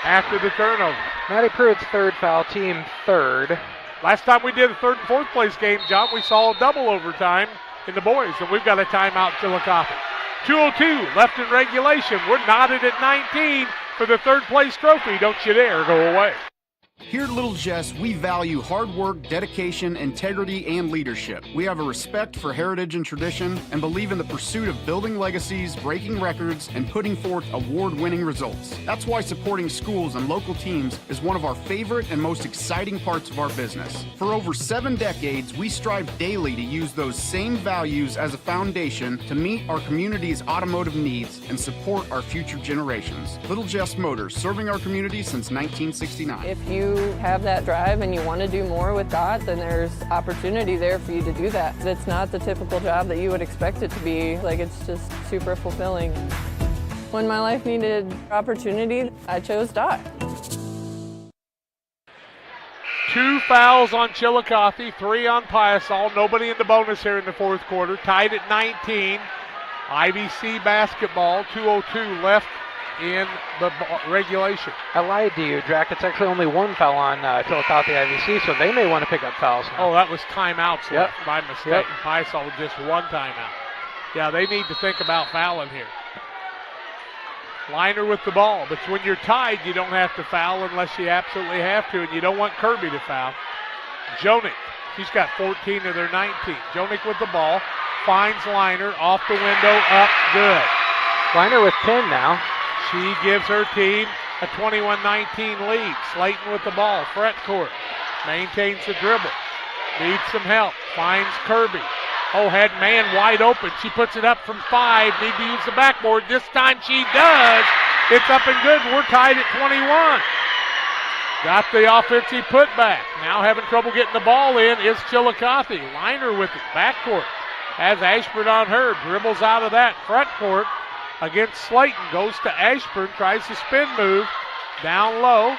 after the turnover. Maddie Pruitt's 3rd foul, team 3rd. Last time we did a 3rd and 4th place game, John, we saw a double overtime in the boys, and we've got a timeout, Chillicothe. 2:02 left in regulation. We're knotted at 19 for the 3rd place trophy. Don't you dare go away. Here at Little Jess, we value hard work, dedication, integrity, and leadership. We have a respect for heritage and tradition and believe in the pursuit of building legacies, breaking records, and putting forth award-winning results. That's why supporting schools and local teams is one of our favorite and most exciting parts of our business. For over 7 decades, we strive daily to use those same values as a foundation to meet our community's automotive needs and support our future generations. Little Jess Motors, serving our community since 1969. If you have that drive and you want to do more with God, then there's opportunity there for you to do that. It's not the typical job that you would expect it to be. Like, it's just super fulfilling. When my life needed opportunity, I chose DOT. 2 fouls on Chillicothe, 3 on Piasa. Nobody in the bonus here in the fourth quarter. Tied at 19. IVC basketball, 2:02 left in the regulation. I lied to you, Jack. It's actually only 1 foul on Chillicothe IVC, so they may want to pick up fouls now. Oh, that was timeouts left by mistake. Piasa with just 1 timeout. Yeah, they need to think about fouling here. Liner with the ball, but when you're tied, you don't have to foul unless you absolutely have to, and you don't want Kirby to foul. Jonick, she's got 14 of their 19. Jonick with the ball, finds Liner, off the window, up, good. Liner with 10 now. She gives her team a 21-19 lead. Slayton with the ball, front court, maintains the dribble, needs some help, finds Kirby. Oh, had man wide open. She puts it up from 5. Need to use the backboard. This time she does. It's up and good. We're tied at 21. Got the offensive putback. Now having trouble getting the ball in is Chillicothe. Liner with it. Backcourt. Has Ashburn on her. Dribbles out of that. Front court against Slayton. Goes to Ashburn. Tries the spin move. Down low.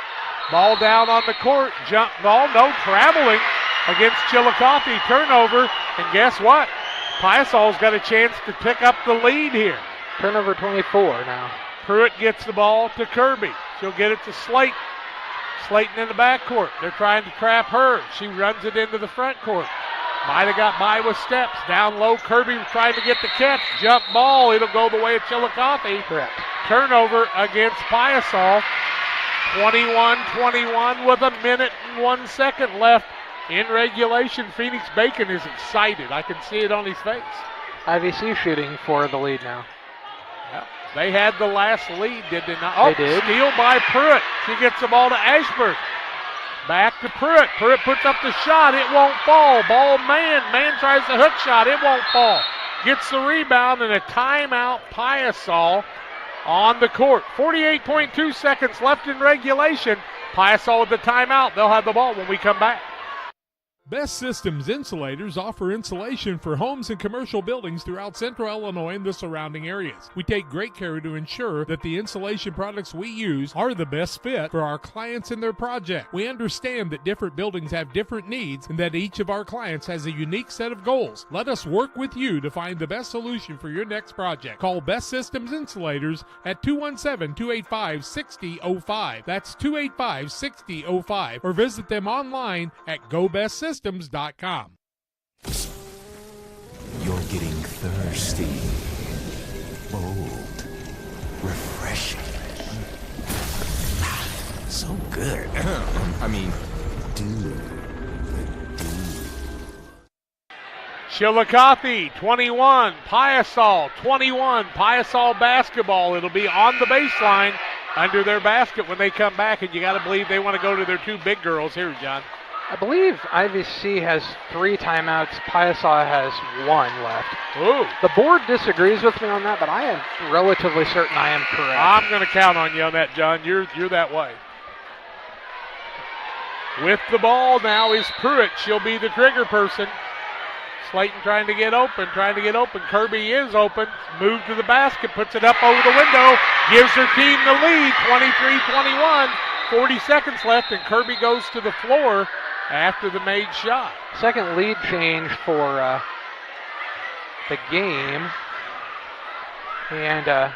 Ball down on the court. Jump ball. No traveling against Chillicothe. Turnover. And guess what? Piasa's got a chance to pick up the lead here. Turnover 24 now. Pruitt gets the ball to Kirby. She'll get it to Slayton. Slayton in the backcourt. They're trying to trap her. She runs it into the front court. Might have got by with steps. Down low, Kirby trying to get the catch. Jump ball. It'll go the way of Chillicothe. Correct. Turnover against Piasa. 21-21 with a minute and 1 second left. In regulation, Phoenix Bacon is excited. I can see it on his face. IVC shooting for the lead now. Well, they had the last lead, did they not? Oh, they did. Steal by Pruitt. She gets the ball to Ashburn. Back to Pruitt. Pruitt puts up the shot. It won't fall. Ball man. Man tries the hook shot. It won't fall. Gets the rebound and a timeout. Piasa on the court. 48.2 seconds left in regulation. Piasa with the timeout. They'll have the ball when we come back. Best Systems Insulators offer insulation for homes and commercial buildings throughout central Illinois and the surrounding areas. We take great care to ensure that the insulation products we use are the best fit for our clients and their project. We understand that different buildings have different needs and that each of our clients has a unique set of goals. Let us work with you to find the best solution for your next project. Call Best Systems Insulators at 217-285-6005. That's 285-6005, or visit them online at GoBestSystems.com. You're getting thirsty. Bold. Refreshing. So good. I mean, dude. Chillicothe 21, Piasa 21. Piasa basketball. It'll be on the baseline under their basket when they come back, and you got to believe they want to go to their 2 big girls here, John. I believe IVC has 3 timeouts. Piasa has 1 left. Ooh. The board disagrees with me on that, but I am relatively certain I am correct. I'm going to count on you on that, John. You're that way. With the ball now is Pruitt. She'll be the trigger person. Slayton trying to get open. Kirby is open. Moved to the basket, puts it up over the window, gives her team the lead, 23-21. 40 seconds left, and Kirby goes to the floor after the made shot. Second lead change for the game. And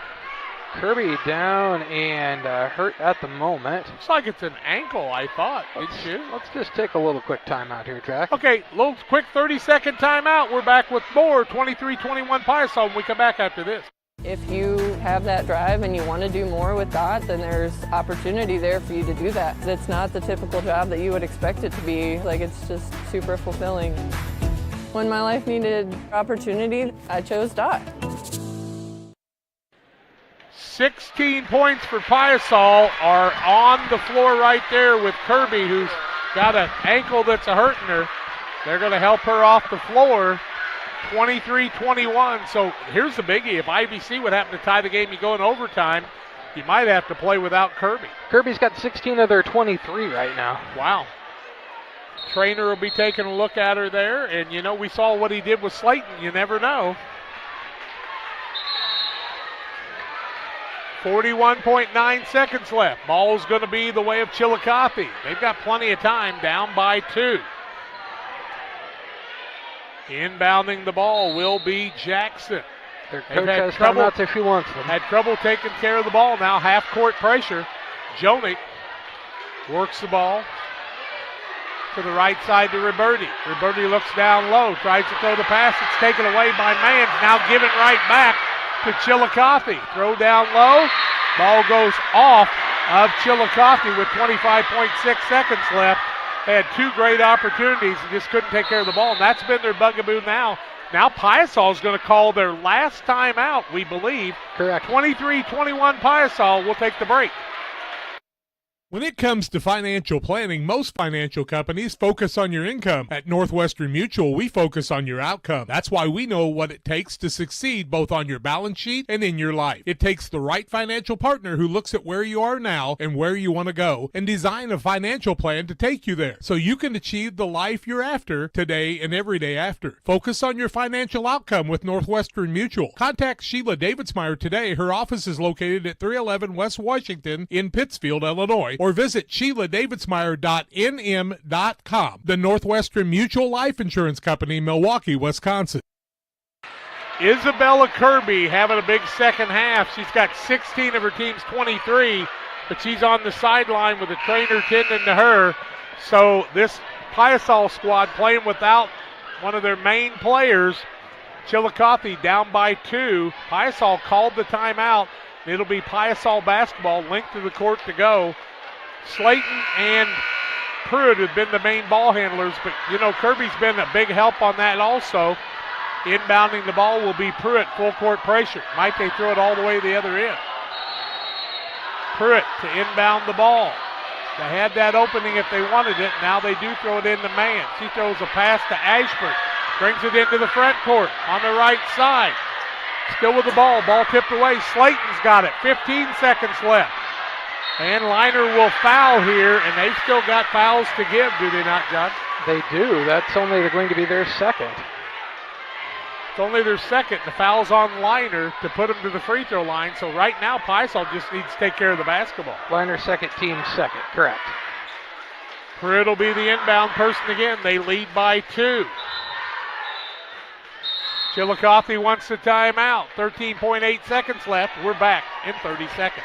Kirby down and hurt at the moment. Looks like it's an ankle, I thought, didn't you? Let's just take a little quick timeout here, Jack. Okay, little quick 30-second timeout. We're back with more 23-21 Piasa when we come back after this. If you have that drive and you want to do more with God, then there's opportunity there for you to do that. It's not the typical job that you would expect it to be. Like, it's just super fulfilling. When my life needed opportunity, I chose Dot. 16 points for Piasa are on the floor right there with Kirby, who's got an ankle that's hurting her. They're going to help her off the floor. 23-21. So here's the biggie. If IVC would happen to tie the game, you go in overtime, you might have to play without Kirby. Kirby's got 16 of their 23 right now. Wow. Trainer will be taking a look at her there, and you know, we saw what he did with Slayton. You never know. 41.9 seconds left. Ball's going to be the way of Chillicothe. They've got plenty of time, down by 2. Inbounding the ball will be Jackson. Their coach has timeouts if he wants them. Had trouble taking care of the ball. Now half-court pressure. Jonick works the ball to the right side to Roberti. Roberti looks down low, tries to throw the pass. It's taken away by Mans. Now given right back to Chillicothe. Throw down low. Ball goes off of Chillicothe with 25.6 seconds left. They had 2 great opportunities and just couldn't take care of the ball, and that's been their bugaboo now. Now Piasa is going to call their last timeout, we believe. Correct. 23-21 Piasa will take the break. When it comes to financial planning, most financial companies focus on your income. At Northwestern Mutual, we focus on your outcome. That's why we know what it takes to succeed both on your balance sheet and in your life. It takes the right financial partner who looks at where you are now and where you want to go and design a financial plan to take you there so you can achieve the life you're after today and every day after. Focus on your financial outcome with Northwestern Mutual. Contact Sheila Davidsmeyer today. Her office is located at 311 West Washington in Pittsfield, Illinois, or visit SheilaDavidsmeyer.nm.com. The Northwestern Mutual Life Insurance Company, Milwaukee, Wisconsin. Isabella Kirby having a big second half. She's got 16 of her team's 23, but she's on the sideline with a trainer tending to her. So this Piasa squad playing without one of their main players. Chillicothe down by 2. Piasa called the timeout. It'll be Piasa basketball, length of the court to go. Slayton and Pruitt have been the main ball handlers, but, you know, Kirby's been a big help on that also. Inbounding the ball will be Pruitt, full court pressure. Might they throw it all the way to the other end? Pruitt to inbound the ball. They had that opening if they wanted it. Now they do throw it into man. She throws a pass to Ashford. Brings it into the front court on the right side. Still with the ball. Ball tipped away. Slayton's got it. 15 seconds left. And Liner will foul here, and they've still got fouls to give, do they not, John? They do. That's only going to be their second. It's only their second. The foul's on Liner to put him to the free throw line. So right now, Piasa just needs to take care of the basketball. Liner second, team second. Correct. Pruitt will be the inbound person again. They lead by 2. Chillicothe wants the timeout. 13.8 seconds left. We're back in 30 seconds.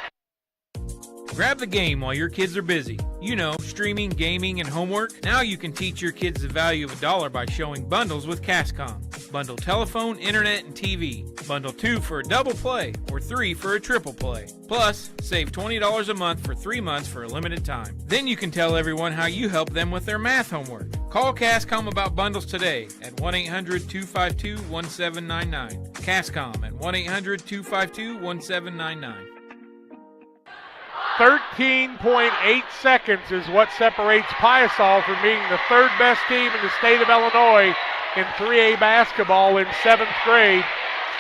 Grab the game while your kids are busy. You know, streaming, gaming, and homework. Now you can teach your kids the value of $1 by showing bundles with Cascom. Bundle telephone, internet, and TV. Bundle 2 for a double play or 3 for a triple play. Plus, save $20 a month for 3 months for a limited time. Then you can tell everyone how you help them with their math homework. Call Cascom about bundles today at 1-800-252-1799. Cascom at 1-800-252-1799. 13.8 seconds is what separates Piasa from being the 3rd best team in the state of Illinois in 3A basketball in 7th grade.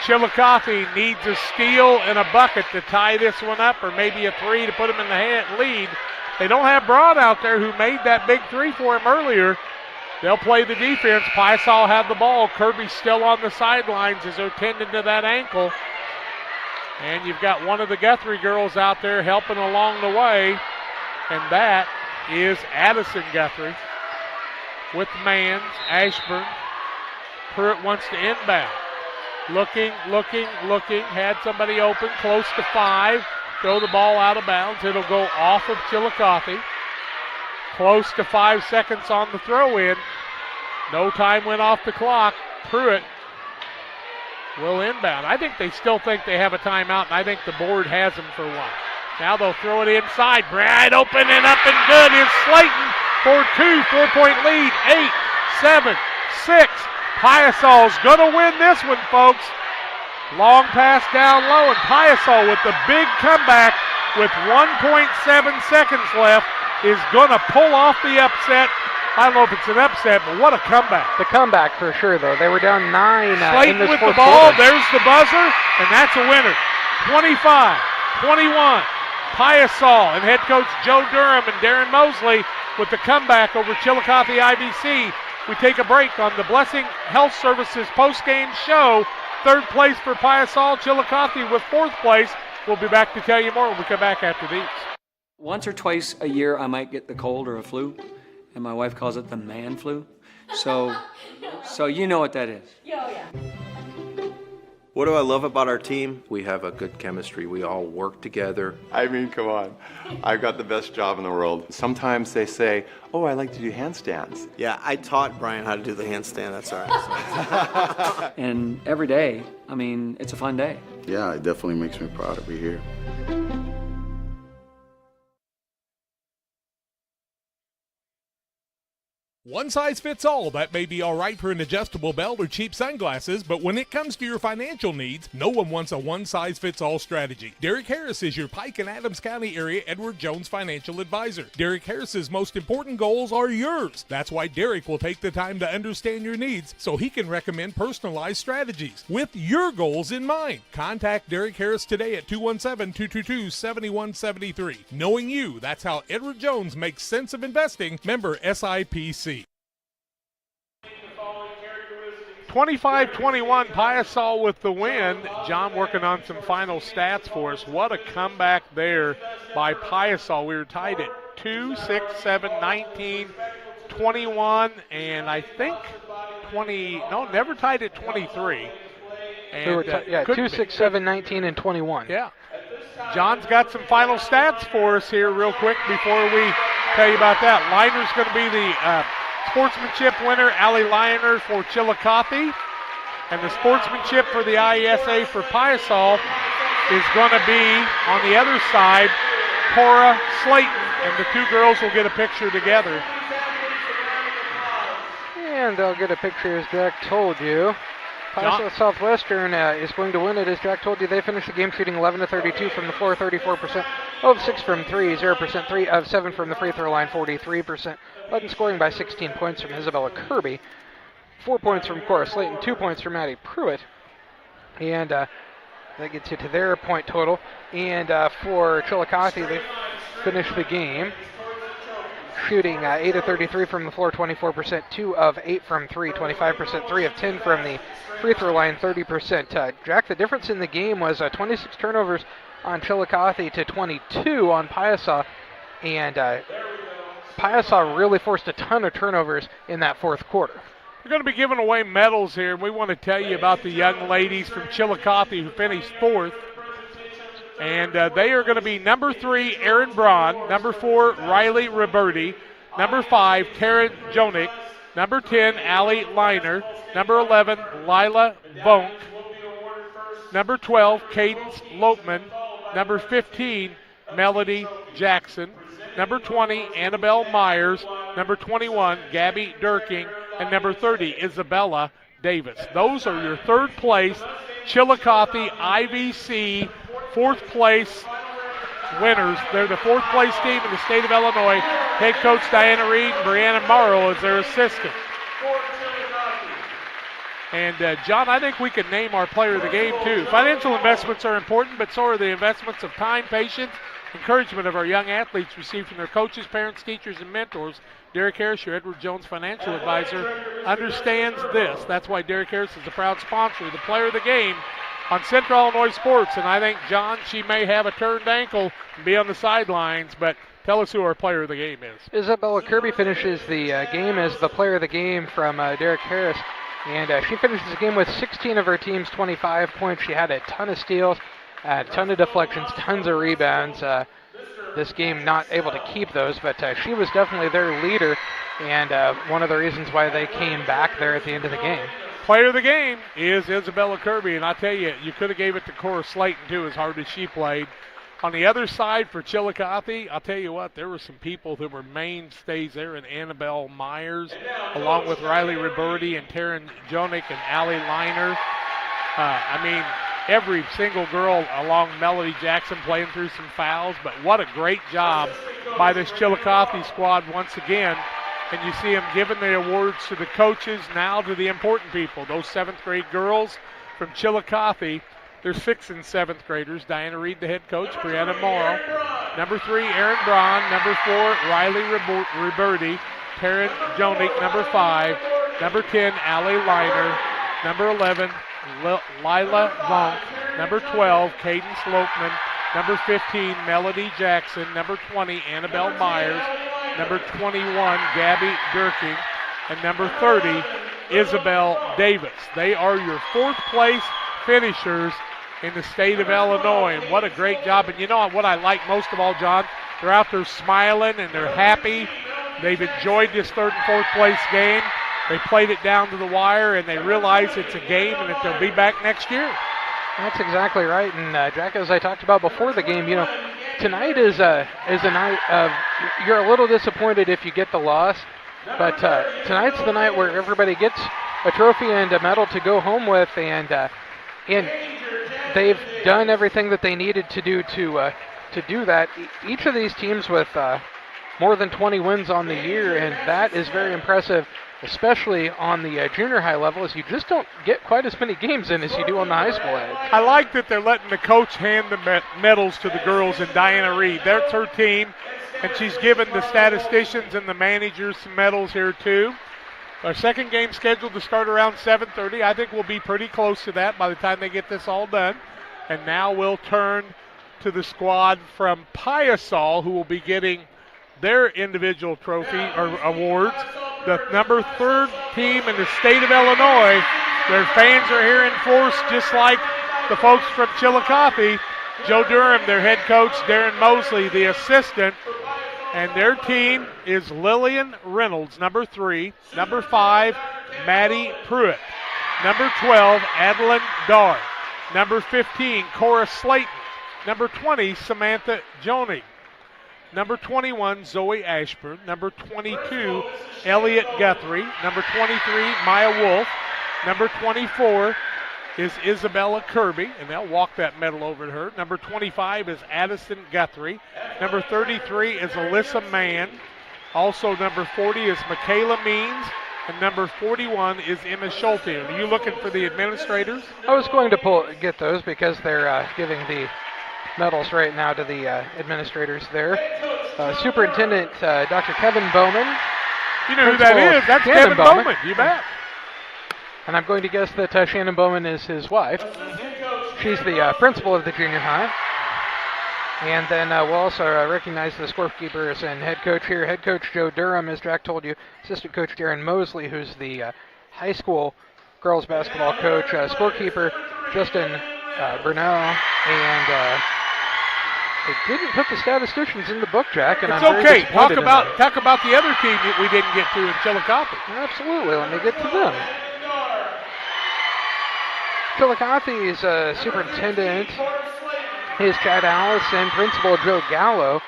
Chillicothe needs a steal and a bucket to tie this one up, or maybe a 3 to put them in the lead. They don't have Broad out there, who made that big 3 for him earlier. They'll play the defense. Piasa will have the ball. Kirby's still on the sidelines as they're tending to that ankle. And you've got one of the Guthrie girls out there helping along the way, and that is Addison Guthrie with Mans, Ashburn. Pruitt wants to inbound. Looking, had somebody open, close to 5. Throw the ball out of bounds. It'll go off of Chillicothe. Close to 5 seconds on the throw-in. No time went off the clock. Pruitt will inbound. I think they still think they have a timeout, and I think the board has them for one. Now they'll throw it inside. Brad open and up and good is Slayton for 2. 4-point lead. 8, 7, 6. Piasa's going to win this one, folks. Long pass down low, and Piasa with the big comeback with 1.7 seconds left is going to pull off the upset. I don't know if it's an upset, but what a comeback. The comeback for sure, though. They were down 9 Slayton in this with fourth the ball. quarter. There's the buzzer, and that's a winner. 25-21. Piasa and head coach Joe Durham and Darren Mosley with the comeback over Chillicothe IBC. We take a break on the Blessing Health Services postgame show. 3rd place for Piasa, Chillicothe with 4th place. We'll be back to tell you more when we come back after these. Once or twice a year, I might get the cold or a flu, and my wife calls it the man flu. So you know what that is. What do I love about our team? We have a good chemistry. We all work together. I mean, come on. I've got the best job in the world. Sometimes they say, oh, I like to do handstands. Yeah, I taught Brian how to do the handstand. That's all right. And every day, I mean, it's a fun day. Yeah, it definitely makes me proud to be here. One size fits all. That may be all right for an adjustable belt or cheap sunglasses, but when it comes to your financial needs, no one wants a one-size-fits-all strategy. Derek Harris is your Pike and Adams County area Edward Jones financial advisor. Derek Harris's most important goals are yours. That's why Derek will take the time to understand your needs so he can recommend personalized strategies with your goals in mind. Contact Derek Harris today at 217-222-7173. Knowing you, that's how Edward Jones makes sense of investing. Member SIPC. 25-21, Piasa with the win. John working on some final stats for us. What a comeback there by Piasa. We were tied at 2, 6, 7, 19, 21, and I think 20, no, never tied at 23. And, 2, 6, 7, 19, and 21. Yeah. John's got some final stats for us here real quick before we tell you about that. Liner's going to be the sportsmanship winner, Allie Liner for Chillicothe. And the sportsmanship for the IESA for Piasa is going to be on the other side, Cora Slayton. And the two girls will get a picture together. And they'll get a picture, as Jack told you. Piasa Southwestern is going to win it. As Jack told you, they finished the game shooting 11 of 32 from the floor, 34% of 6 from 3, 0% 3 of 7 from the free throw line, 43%. Button scoring by 16 points from Isabella Kirby, 4 points from Cora Slayton, 2 points from Maddie Pruitt. And that gets you to their point total. And for Chillicothe, they finished the game shooting 8 of 33 from the floor, 24%, 2 of 8 from 3, 25%, 3 of 10 from the free throw line, 30%. Jack, the difference in the game was 26 turnovers on Chillicothe to 22 on Piasa, and Piasa really forced a ton of turnovers in that fourth quarter. We're going to be giving away medals here, and we want to tell you about the young ladies from Chillicothe who finished fourth. And they are going to be number 3, Erin Braun, number 4, Riley Roberti, number 5, Taryn Jonick, number 10, Allie Liner, number 11, Lila Vonk, number 12, Cadence Lopman, number 15, Melody Jackson, number 20, Annabelle Myers, number 21, Gabby Durking, and number 30, Isabella Davis. Those are your third place Chillicothe IVC fourth place winners. They're the fourth place team in the state of Illinois. Head coach Diana Reed and Brianna Morrow as their assistant. And John, I think we can name our player of the game too. Financial investments are important, but so are the investments of time, patience, encouragement of our young athletes received from their coaches, parents, teachers, and mentors. Derek Harris, your Edward Jones financial advisor, understands this. That's why Derek Harris is a proud sponsor of the player of the game on Central Illinois Sports. And I think, John, she may have a turned ankle and be on the sidelines, but tell us who our player of the game is. Isabella Kirby finishes the game as the player of the game from Derek Harris. And she finishes the game with 16 of her team's 25 points. She had a ton of steals, a ton of deflections, tons of rebounds. This game not able to keep those, but she was definitely their leader and one of the reasons why they came back there at the end of the game. Player of the game is Isabella Kirby, and I tell you, you could have gave it to Cora Slayton too, as hard as she played. On the other side for Chillicothe, I'll tell you what, there were some people that were mainstays there in Annabelle Myers, along with Riley Roberti and Taryn Jonick and Allie Liner. I mean, every single girl along Melody Jackson playing through some fouls, but what a great job by this Chillicothe squad once again. And you see them giving the awards to the coaches, now to the important people, those 7th grade girls from Chillicothe. They're 6th and 7th graders. Diana Reed, the head coach, Brianna Morrow. Number 3, Erin Braun. Number 4, Riley Roberti. Taryn Jonick, number 5. Number 10, Allie Liner. Number 11, Lila Vonk. Number 12, Cadence Lopman. Number 15, Melody Jackson. Number 20, Annabelle Myers. Number 21, Gabby Durking. And number 30, Isabel Davis. They are your fourth place finishers in the state of Illinois, and what a great job. And you know what I like most of all, John? They're out there smiling and they're happy. They've enjoyed this third and fourth place game. They played it down to the wire, and they realize it's a game and that they'll be back next year. That's exactly right. And Jack, as I talked about before the game, tonight is a night of, you're a little disappointed if you get the loss, but tonight's the night where everybody gets a trophy and a medal to go home with, and they've done everything that they needed to do that. Each of these teams with more than 20 wins on the year, and that is very impressive, especially on the junior high level, as you just don't get quite as many games in as you do on the high school edge. I like that they're letting the coach hand the medals to the girls and Diana Reed. That's her team, and she's given the statisticians and the managers some medals here too. Our second game scheduled to start around 7:30. I think we'll be pretty close to that by the time they get this all done. And now we'll turn to the squad from Piasa, who will be getting their individual trophy or awards. The number 3rd team in the state of Illinois. Their fans are here in force, just like the folks from Chillicothe. Joe Durham, their head coach, Darren Mosley, the assistant. And their team is Lillian Reynolds, number 3. Number 5, Maddie Pruitt. Number 12, Adeline Darr. Number 15, Cora Slayton. Number 20, Samantha Jonig. Number 21, Zoe Ashburn. Number 22, Elliot Guthrie. Number 23, Maya Wolf. Number 24 is Isabella Kirby, and they'll walk that medal over to her. Number 25 is Addison Guthrie. Number 33 is Alyssa Mann. Also number 40 is Michaela Means. And number 41 is Emma Schulte. Are you looking for the administrators? I was going to get those because they're giving the medals right now to the administrators there. Superintendent Dr. Kevin Bowman. You know who that is? That's Kevin Bowman. You bet. And I'm going to guess that Shannon Bowman is his wife. She's the principal of the junior high. And then we'll also recognize the scorekeepers and head coach here. Head coach Joe Durham, as Jack told you. Assistant coach Darren Mosley, who's the high school girls basketball coach. Scorekeeper Justin Burnell. And they didn't put the statisticians in the book, Jack. And it's I'm okay. Very talk about the other team that we didn't get to in Chillicothe. Absolutely. Let me get to them. Chillicothe's superintendent is Chad Allison, principal Joe Gallo,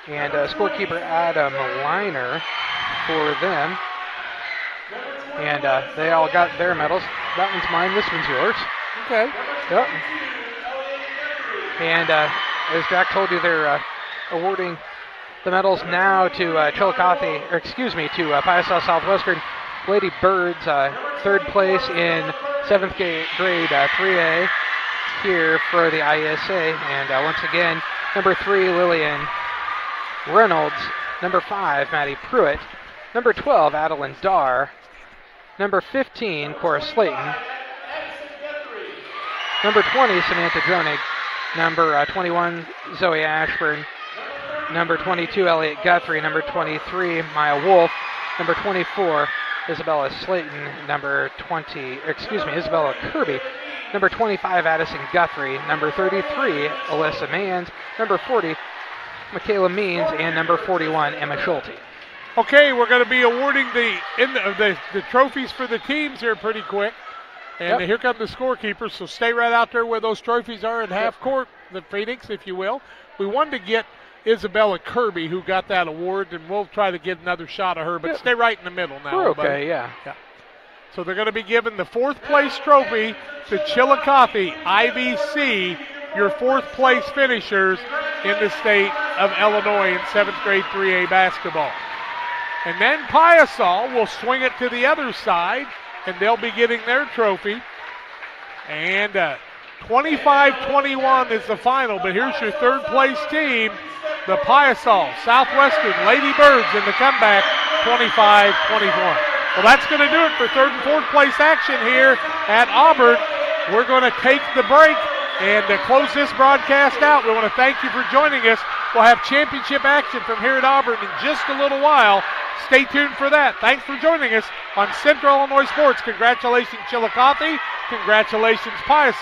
and scorekeeper Adam Liner for them. And they all got their medals. That one's mine, this one's yours. Okay. Yep. And as Jack told you, they're awarding the medals now to to Piasa Southwestern. Lady Birds, 3rd place in 7th grade 3A here for the IESA. And once again, number 3, Lillian Reynolds. Number 5, Maddie Pruitt. Number 12, Adeline Darr. Number 15, Cora Slayton. Number 20, Samantha Jonig. Number 21, Zoe Ashburn. Number 22, Elliot Guthrie. Number 23, Maya Wolf. Number 24, Isabella Slayton. Isabella Kirby. Number 25, Addison Guthrie. Number 33, Alyssa Manns. Number 40, Michaela Means. And number 41, Emma Schulte. Okay, we're going to be awarding the trophies for the teams here pretty quick. And here come the scorekeepers, so stay right out there where those trophies are at half court, the Phoenix, if you will. We wanted to get Isabella Kirby, who got that award, and we'll try to get another shot of her, but stay right in the middle now. We're okay, yeah. So they're going to be giving the 4th place trophy to Chillicothe IVC, your 4th place finishers in the state of Illinois in 7th grade 3A basketball. And then Piasa will swing it to the other side, and they'll be getting their trophy. And 25-21 is the final, but here's your 3rd place team, the Piasa Southwestern Lady Birds in the comeback, 25-21. Well, that's going to do it for 3rd and 4th place action here at Auburn. We're going to take the break, And to close this broadcast out, we want to thank you for joining us. We'll have championship action from here at Auburn in just a little while. Stay tuned for that. Thanks for joining us on Central Illinois Sports. Congratulations, Chillicothe. Congratulations, Piasa.